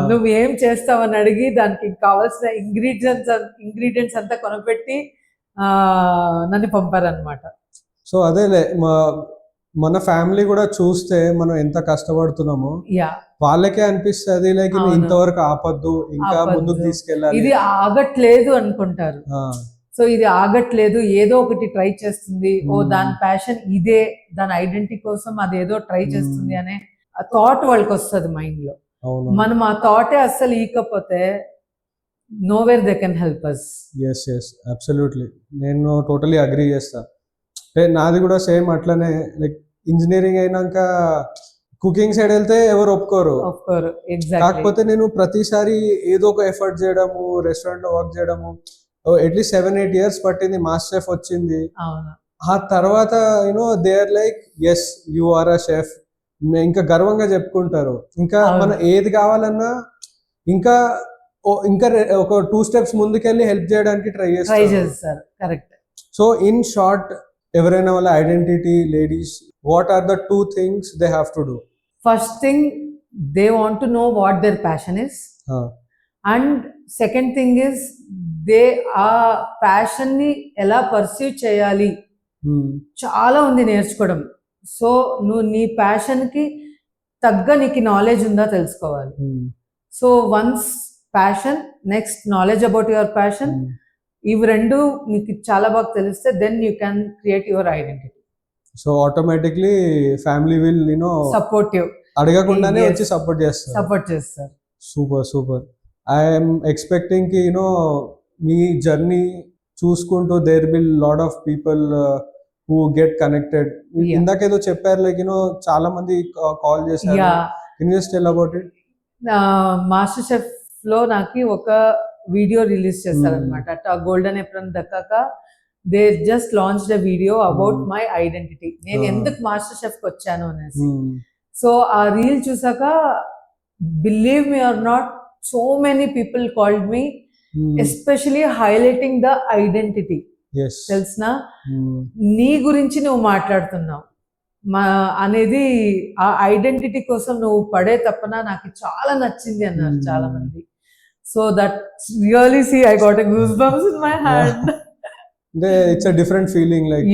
నువ్వు ఏం చేస్తావని అడిగి దానికి కావాల్సిన ఇంగ్రీడియంట్స్ అంతా కొనపెట్టి నన్ను పంపారనమాట. సో అదేలే, మన ఫ్యామిలీ కూడా చూస్తే మనం ఎంత కష్టపడుతున్నామో వాళ్ళకే అనిపిస్తుంది లైక్ ఇంతవరకు ఆపద్దు, ఇంకా ముందుకు తీసుకెళ్ళాలి, ఇది ఆగట్లేదు అనుకుంటారు. సో ఇది ఆగట్లేదు, ఏదో ఒకటి ట్రై చేస్తుంది, దాని ప్యాషన్ ఇదే, దాని ఐడెంటిటీ కోసం అదేదో ట్రై చేస్తుంది అనే థాట్ వాళ్ళకి వస్తుంది మైండ్ లో. మనం ఆ థాటే అస్సలు ఈకపోతే nowhere they can help us. Absolutely, నేను టోటలీ అగ్రీ చేస్తా. నాది కూడా సేమ్ అట్లనే. లైక్ ఇంజనీరింగ్ అయినాక కుకింగ్ సైడ్ వెళ్తే ఎవరు ఒప్పుకోరు. కాకపోతే నేను ప్రతిసారి ఏదో ఒక ఎఫర్ట్ చేయడము, రెస్టారెంట్ లో వర్క్ చేయడము, అట్లీస్ట్ 7-8 years పట్టింది. మాస్టర్ షెఫ్ వచ్చింది. ఆ తర్వాత they are like yes you are a chef, ఇంకా గర్వంగా చెప్పుకుంటారు. ఇంకా మన ఏది కావాలన్నా ఇంకా ఒక 2 steps ముందుకెళ్ళి హెల్ప్ చేయడానికి ట్రై చేస్తారు. కరెక్ట్. సో ఇన్ షార్ట్, ఎవరైనా వాళ్ళ identity ladies, what are the 2 things they have to do? First thing they want to know what their passion is, and second thing is they ఆ passion ని ఎలా perceive చేయాలి. చాలా ఉంది నేర్చుకోవడం. So నువ్వు నీ ప్యాషన్ కి తగ్గ నీకు నాలెడ్జ్ ఉందా తెలుసుకోవాలి. So once passion, next knowledge about your passion, ఇవి రెండు నీకు చాలా బాగా తెలిస్తే then you can create your identity. So automatically family will supportive, అడగకుండానే వచ్చి సపోర్ట్ చేస్తారు. సూపర్. ఐఎమ్ ఎక్స్పెక్టింగ్ కి మీ జర్నీ చూసుకుంటూ there will lot of people who get connected. ఇందాకేదో చెప్పారు, లైక్ చాలా మంది కాల్ చేశారు. Can you just tell about it? Master chef లో నాకు ఒక వీడియో రిలీజ్ చేస్తారనమాట. గోల్డెన్ ఎప్రన్ దక్కాక they just launch the video about my identity, నేను ఎందుకు మాస్టర్ షెఫ్ కి వచ్చాను అనేసి. సో ఆ రీల్ చూసాక, believe me or not, so many people called me, especially highlighting the identity. తెలిసిన నీ గురించి నువ్వు మాట్లాడుతున్నావు అనేది, ఆ ఐడెంటిటీ కోసం నువ్వు పడే తప్పన నాకు చాలా నచ్చింది అన్నారు చాలా మంది. So that really see I got a goose bumps in my hand. It's a different feeling, like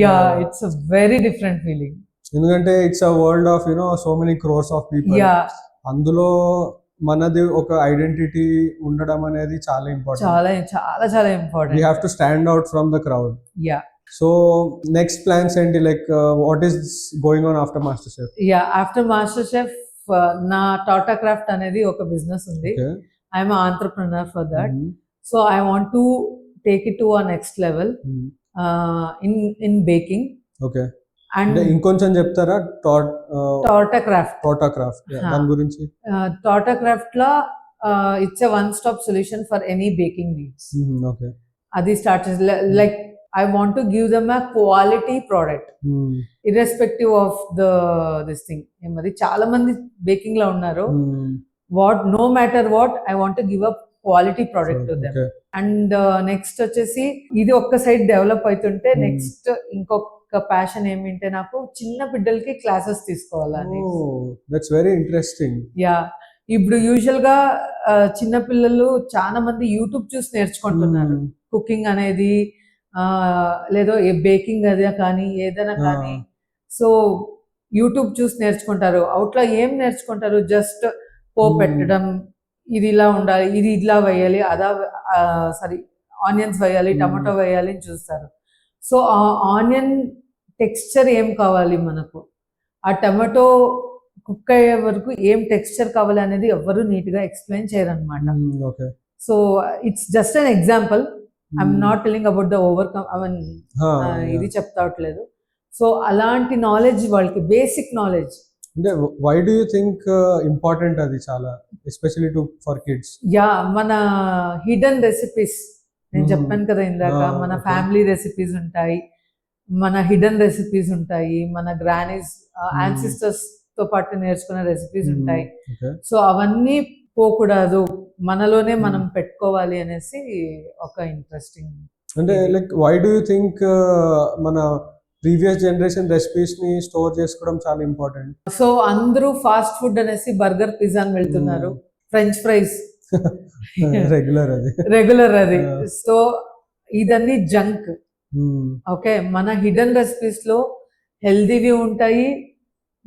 it's a very different feeling. ఎందుకంటే it's a world of so many crores of people. అందులో మనది ఒక ఐడెంటిటీ ఉండడం అనేది చాలా important. చాలా important. We have to stand out from the crowd. So next plans ఏంటి, like what is going on after master chef? After master chef నా Tata craft అనేది ఒక బిజినెస్ ఉంది. I'm entrepreneur for that. So I want to take it to a next level in baking. Okay, and ఇంకొంచెం చెప్తారా? Tata craft దాని గురించి. Tata craft లో it's a one stop solution for any baking needs. Okay, అది start చేసి, like I want to give them a quality product, irrespective of this thing. మరి చాలా మంది బేకింగ్ లో ఉన్నారు. No matter what, I want to give a quality product to them. And next వచ్చేసి, ఇది ఒక్క సైడ్ డెవలప్ అవుతుంటే, నెక్స్ట్ ఇంకొక ప్యాషన్ ఏమింటే, నాకు చిన్న బిడ్డలకి క్లాసెస్ తీసుకోవాలని. That's very interesting. ఇప్పుడు యూజువల్ గా చిన్న పిల్లలు చాలా మంది యూట్యూబ్ చూసి నేర్చుకుంటున్నారు కుకింగ్ అనేది, లేదో బేకింగ్ అదే కానీ ఏదైనా కానీ. సో యూట్యూబ్ చూసి నేర్చుకుంటారు. అవుట్లో ఏం నేర్చుకుంటారు? జస్ట్ పెట్టడం, ఇది ఇలా ఉండాలి, ఇది ఇలా వేయాలి, ఆనియన్స్ వేయాలి, టమాటో వేయాలి అని చూస్తారు. సో ఆ ఆనియన్ టెక్స్చర్ ఏం కావాలి మనకు, ఆ టమాటో కుక్ అయ్యే వరకు ఏం టెక్స్చర్ కావాలి అనేది ఎవ్వరు నీట్ గా ఎక్స్ప్లెయిన్ చేయరు అనమాట. So it's just an example. I'm not telling about the ఇది చెప్తావట్లేదు. సో అలాంటి నాలెడ్జ్ వాళ్ళకి, బేసిక్ నాలెడ్జ్. అంటే why do you think important అది చాలా, ఎస్పెషల్లీ ఫర్ కిడ్స్? మన హిడెన్ రెసిపీస్, నేను చెప్పాను కదా ఇందాక, మన ఫ్యామిలీ రెసిపీస్ ఉంటాయి, మన హిడెన్ రెసిపీస్ ఉంటాయి, మన గ్రానీస్ యాన్సిస్టర్స్ తో పాటు నేర్చుకున్న రెసిపీస్ ఉంటాయి. సో అవన్నీ పోకూడదు, మనలోనే మనం పెట్టుకోవాలి అనేసి ఒక ఇంట్రెస్టింగ్. అంటే like why do you think మన ప్రీవియస్ జనరేషన్ రెసిపీస్ ని స్టోర్ చేసుకోవడం చాలా ఇంపార్టెంట్? సో అందరూ ఫాస్ట్ ఫుడ్ అనేసి బర్గర్, పిజ్జా అని వెళ్తున్నారు. ఫ్రెంచ్ ఫ్రైస్ రెగ్యులర్ అది. సో ఇదన్నీ జంక్. ఓకే, మన హిడెన్ రెసిపీస్ లో హెల్దీవి ఉంటాయి,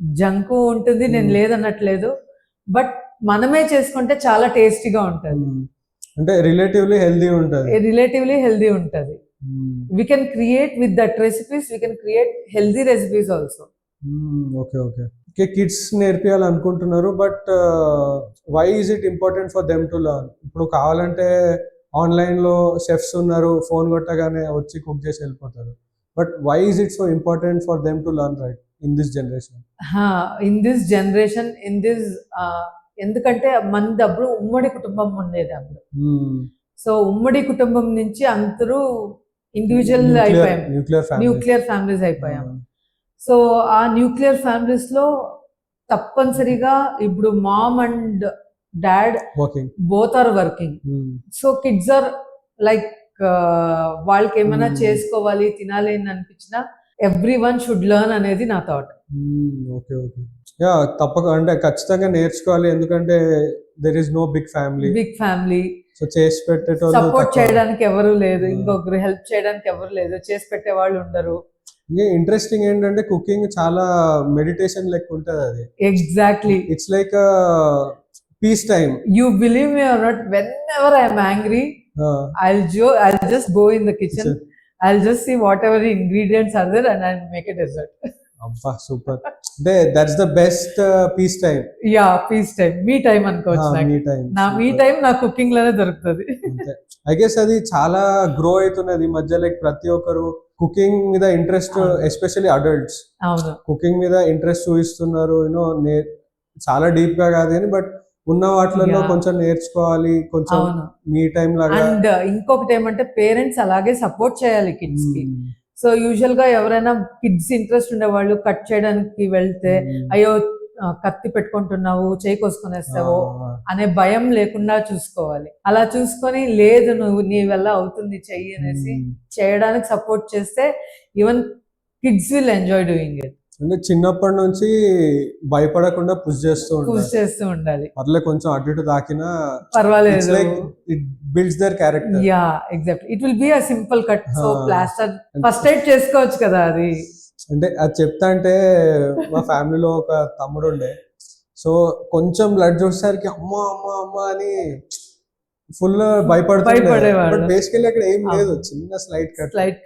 జంక్ ఉంటుంది, నేను లేదన్నట్లేదు. బట్ మనమే చేసుకుంటే చాలా టేస్టీగా ఉంటుంది. అంటే రిలేటివ్లీ హెల్దీ ఉంటుంది. We can create with that recipes, we can create healthy recipes also. Okay, kids నేర్పియాలి అనుకుంటున్నారు, but why is it important for them to learn? ఇప్పుడు కావాలంటే ఆన్లైన్ లో షెఫ్స్ ఉన్నారు, ఫోన్ కొట్టగానే వచ్చి కుక్ చేసి వెళ్ళిపోతారు. But why is it so important for them to learn, right, in this generation? ఎందుకంటే మనది అప్పుడు ఉమ్మడి కుటుంబం ఉండేది అప్పుడు. సో ఉమ్మడి కుటుంబం నుంచి అందరూ ఇండివిజువల్ అయిపోయాం, న్యూక్లియర్ ఫ్యామిలీస్ అయిపోయాం. సో ఆ న్యూక్లియర్ ఫ్యామిలీస్ లో తప్పనిసరిగా ఇప్పుడు mom and dad both are working. So kids are like వాళ్ళకి ఏమైనా చేసుకోవాలి తినాలి అని అనిపించినా ఎవ్రీ వన్ షుడ్ లెర్న్ అనేది నా థాట్. ఓకే ఓకే యా తప్పక అంటే ఖచ్చితంగా నేర్చుకోవాలి ఎందుకంటే there is no big family big family so చేసి పెట్టేటోళ్ళు సపోర్ట్ తక్కువ. చేయడానికి ఎవరు లేదు, ఇంకొకరు హెల్ప్ చేయడానికి ఎవరు లేదు, చేసి పెట్టే వాళ్ళు ఉండరు. ఇంకా ఇంట్రెస్టింగ్ ఏంటంటే కుకింగ్ చాలా మెడిటేషన్ లెక్క ఉంటుంది అది. Exactly. It's like piece time. You believe me or not, whenever I am angry, I'll just go in the kitchen. I'll just see whatever ingredients are there and I'll make a dessert. అబ్బా super అంటే that's the best peace time. Yeah peace time, me time అనుకోవచ్చు. మీ time నా మీ time నా cooking లోనే దొరుకుతుంది. I guess అది చాలా grow అవుతున్నది ఈ మధ్య. లైక్ ప్రతి ఒక్కరు కుకింగ్ మీద ఇంట్రెస్ట్, ఎస్పెషల్లీ అడల్ట్స్ అవును కుకింగ్ మీద ఇంట్రెస్ట్ చూపిస్తున్నారు. యూనో చాలా డీప్ గా కాదు కానీ బట్ ఉన్న వాటిలలో కొంచెం నేర్చుకోవాలి, కొంచెం మీ టైం లాగా. అండ్ ఇంకొకటి ఏమంటే పేరెంట్స్ అలాగే సపోర్ట్ చేయాలి కిడ్స్ కి. సో యూజువల్ గా ఎవరైనా కిడ్స్ ఇంట్రెస్ట్ ఉండేవాళ్ళు కట్ చేయడానికి వెళ్తే అయ్యో కత్తి పెట్టుకుంటున్నావు, చేయి కోసుకునేస్తావు అనే భయం లేకుండా చూసుకోవాలి. అలా చూసుకొని లేదు నువ్వు నీ వల్ల అవుతుంది చెయ్యి అనేసి చేయడానికి సపోర్ట్ చేస్తే even kids will enjoy doing it. అంటే చిన్నప్పటి నుంచి భయపడకుండా పుష్ చేస్తూ ఉండాలి. పర్లే కొంచెం అటు ఇటు తాకినా పర్వాలేదు, it builds their character. Yeah exactly. It will be a simple cut. So plaster first aid చేసుకోవచ్చు కదా అది. అంటే అది చెప్తా అంటే మా ఫ్యామిలీలో ఒక తమ్ముడు ఉండే, సో కొంచెం బ్లడ్ చూసేసరికి అమ్మ అమ్మ అమ్మ అని ఫుల్ భయపడేవాడు. బేసికల్లీ అక్కడ ఏం లేదు, చిన్న స్లైట్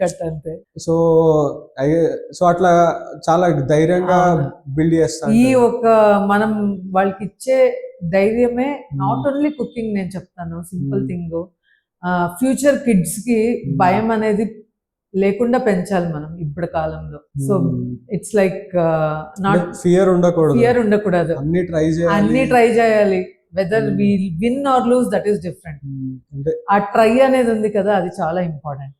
కట్ అంతే. సో అట్లా చాలా ధైర్యంగా బిల్డ్ చేస్తాను. ఈ ఒక మనం వాళ్ళకి ఇచ్చే ధైర్యమే నాట్ ఓన్లీ కుకింగ్. నేను చెప్తాను సింపుల్ థింగ్, ఫ్యూచర్ కిడ్స్ కి భయం అనేది లేకుండా పెంచాలి మనం ఇప్పుడు కాలంలో. So it's like not fear ఉండకూడదు. అన్ని ట్రై చేయాలి. Whether we win or lose that is different. ఆ ట్రై అనేది ఉంది కదా, అది చాలా important.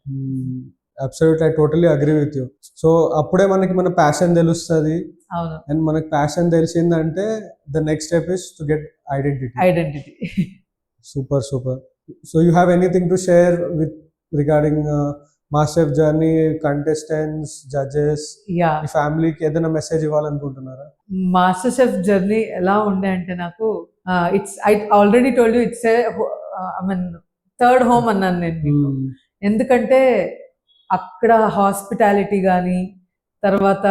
Absolute, I totally agree with you. So అప్పుడే మనకి మన ప్యాషన్ తెలుస్తుంది. అవును. అండ్ మనకి ప్యాషన్ తెలిసిందంటే the next step is to get identity. Super. So you have anything to share with regarding master journey, contestants, judges, ఈ ఫ్యామిలీకి ఏదైనా మెసేజ్ ఇవ్వాలనుకుంటున్నారా? మాస్టర్ షెఫ్ జర్నీ ఎలా ఉండే అంటే నాకు I already told you it's I mean third home అన్నాను నేను మీకు. ఎందుకంటే అక్కడ హాస్పిటాలిటీ కానీ తర్వాత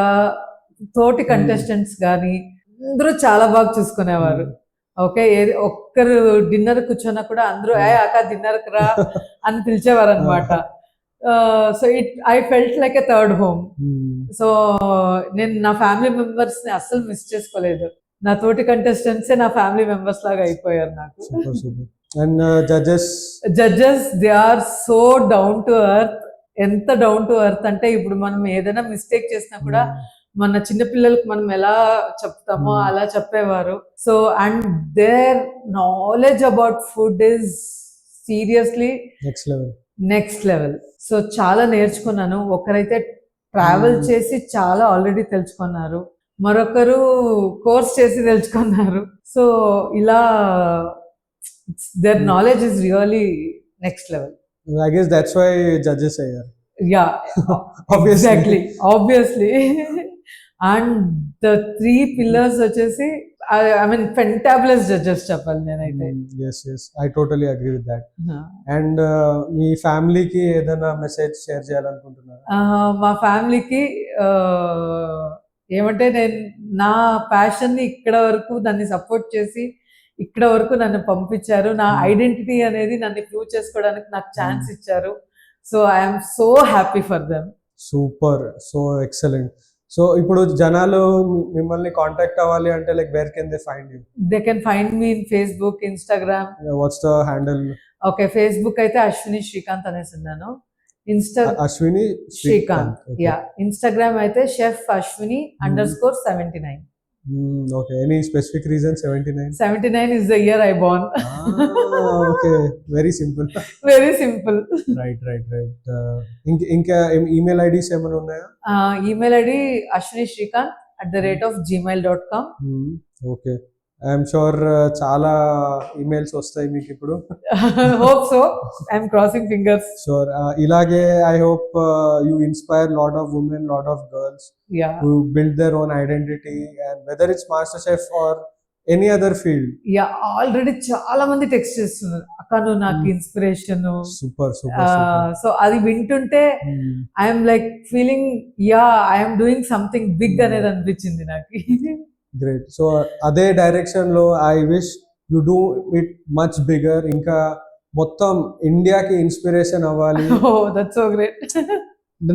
తోటి కంటెస్టెంట్స్ కానీ అందరూ చాలా బాగా చూసుకునేవారు. ఓకే, ఒక్కరు డిన్నర్ కూర్చున్నా కూడా అందరూ అక్క డిన్నర్కి రా అని పిలిచేవారు అనమాట. So I felt like a third home. So నేను నా ఫ్యామిలీ మెంబర్స్ ని అస్సలు మిస్ చేసుకోలేదు. నా తోటి కంటెస్టెంట్స్ నా ఫ్యామిలీ మెంబర్స్ లాగా అయిపోయారు నాకు. And judges they are so down to earth. ఎంత డౌన్ టు ఎర్త్ అంటే ఇప్పుడు మనం ఏదైనా మిస్టేక్ చేసినా కూడా మన చిన్నపిల్లలకు మనం ఎలా చెప్తామో అలా చెప్పేవారు. So and their knowledge about food is seriously next level. So చాలా నేర్చుకున్నాను. ఒకరైతే ట్రావెల్ చేసి చాలా ఆల్రెడీ తెలుసుకున్నారు, మరొకరు కోర్స్ చేసి తెలుసుకున్నారు. సో ఇలా their knowledge is really next level. I guess that's why judges అయ్యారు. Yeah, obviously. And the 3 pillars వచ్చేసి I mean fantabulous judges చెప్పాలి నేనైతే. Yes, I totally agree with that. And మీ ఫ్యామిలీకి ఏదైనా మెసేజ్ షేర్ చేయాలనుకుంటున్నారా? మా ఫ్యామిలీకి ఏమంటే నేను నా ప్యాషన్ ని ఇక్కడ వరకు దాన్ని సపోర్ట్ చేసి ఇక్కడ వరకు నన్ను పంపించారు. నా ఐడెంటిటీ అనేది నన్ను ప్రూవ్ చేసుకోవడానికి నాకు ఛాన్స్ ఇచ్చారు. So I'm so happy for them. Super, so excellent. So ఇప్పుడు జనాలు మిమ్మల్ని కాంటాక్ట్ అవ్వాలి అంటే like where can they find you? They can find me in Facebook, Instagram. What's the handle? Okay, Facebook అయితే అశ్విని శ్రీకాంత్ అనేసి ఉన్నాను. అశ్విని శ్రీకాంత్. యా, ఇన్స్టాగ్రామ్ అయితే chef Ashwini _79. Okay, any specific reason 79? 79 is the year I born. Okay, very simple. Very simple. Right. ఇంకా email IDs ఏమైనా ఉన్నాయా? Email ID ashwinishrikant@gmail.com. Okay. I'm sure చాలా emails వస్తాయి మీకు ఇప్పుడు. Hope so. I'm crossing fingers. Sure ఇలాగే I hope you inspire lot of women, lot of girls Yeah. who build their own identity, and whether it's MasterChef or any other field. Yeah already చాలా మంది text చేస్తున్నారు, అక్క నువ్వు నాకు inspiration. Super, super, super. So అది వింటుంటే I'm like feeling yeah I'm doing something big అనేది అనిపించింది నాకు. గ్రేట్. సో అదే డైరెక్షన్ లో I wish you do it much bigger. ఇంకా మొత్తం ఇండియాకి ఇన్స్పిరేషన్ అవ్వాలి. Oh that's so great.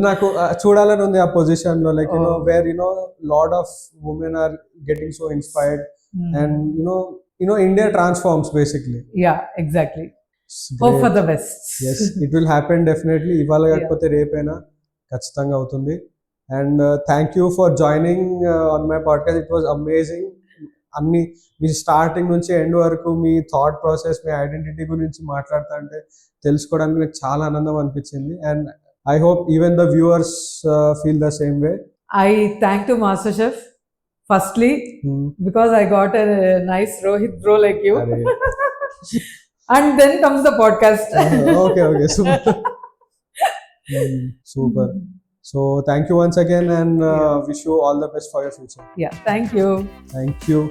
నాకు చూడాలని ఉంది ఆ పొజిషన్ లో, like Oh. Where lot of women are getting so inspired, and India transforms basically. Yeah exactly. Hope for the best. Yes, it will happen definitely. ఇవాళ కాకపోతే రేపైనా ఖచ్చితంగా అవుతుంది. And thank you for joining on my podcast. It was amazing. అన్ని మీ starting నుంచి end వరకు మీ thought process, మీ identity గురించి మాట్లాడుతా అంటే తెలుసుకోవడానికి నాకు చాలా ఆనందం అనిపించింది. And I hope even the viewers feel the same way. I thank to master chef firstly because I got a nice Rohit bro like you. And then comes the podcast. Okay, super. Super. So thank you once again, and wish you all the best for your future. Yeah, thank you. Thank you.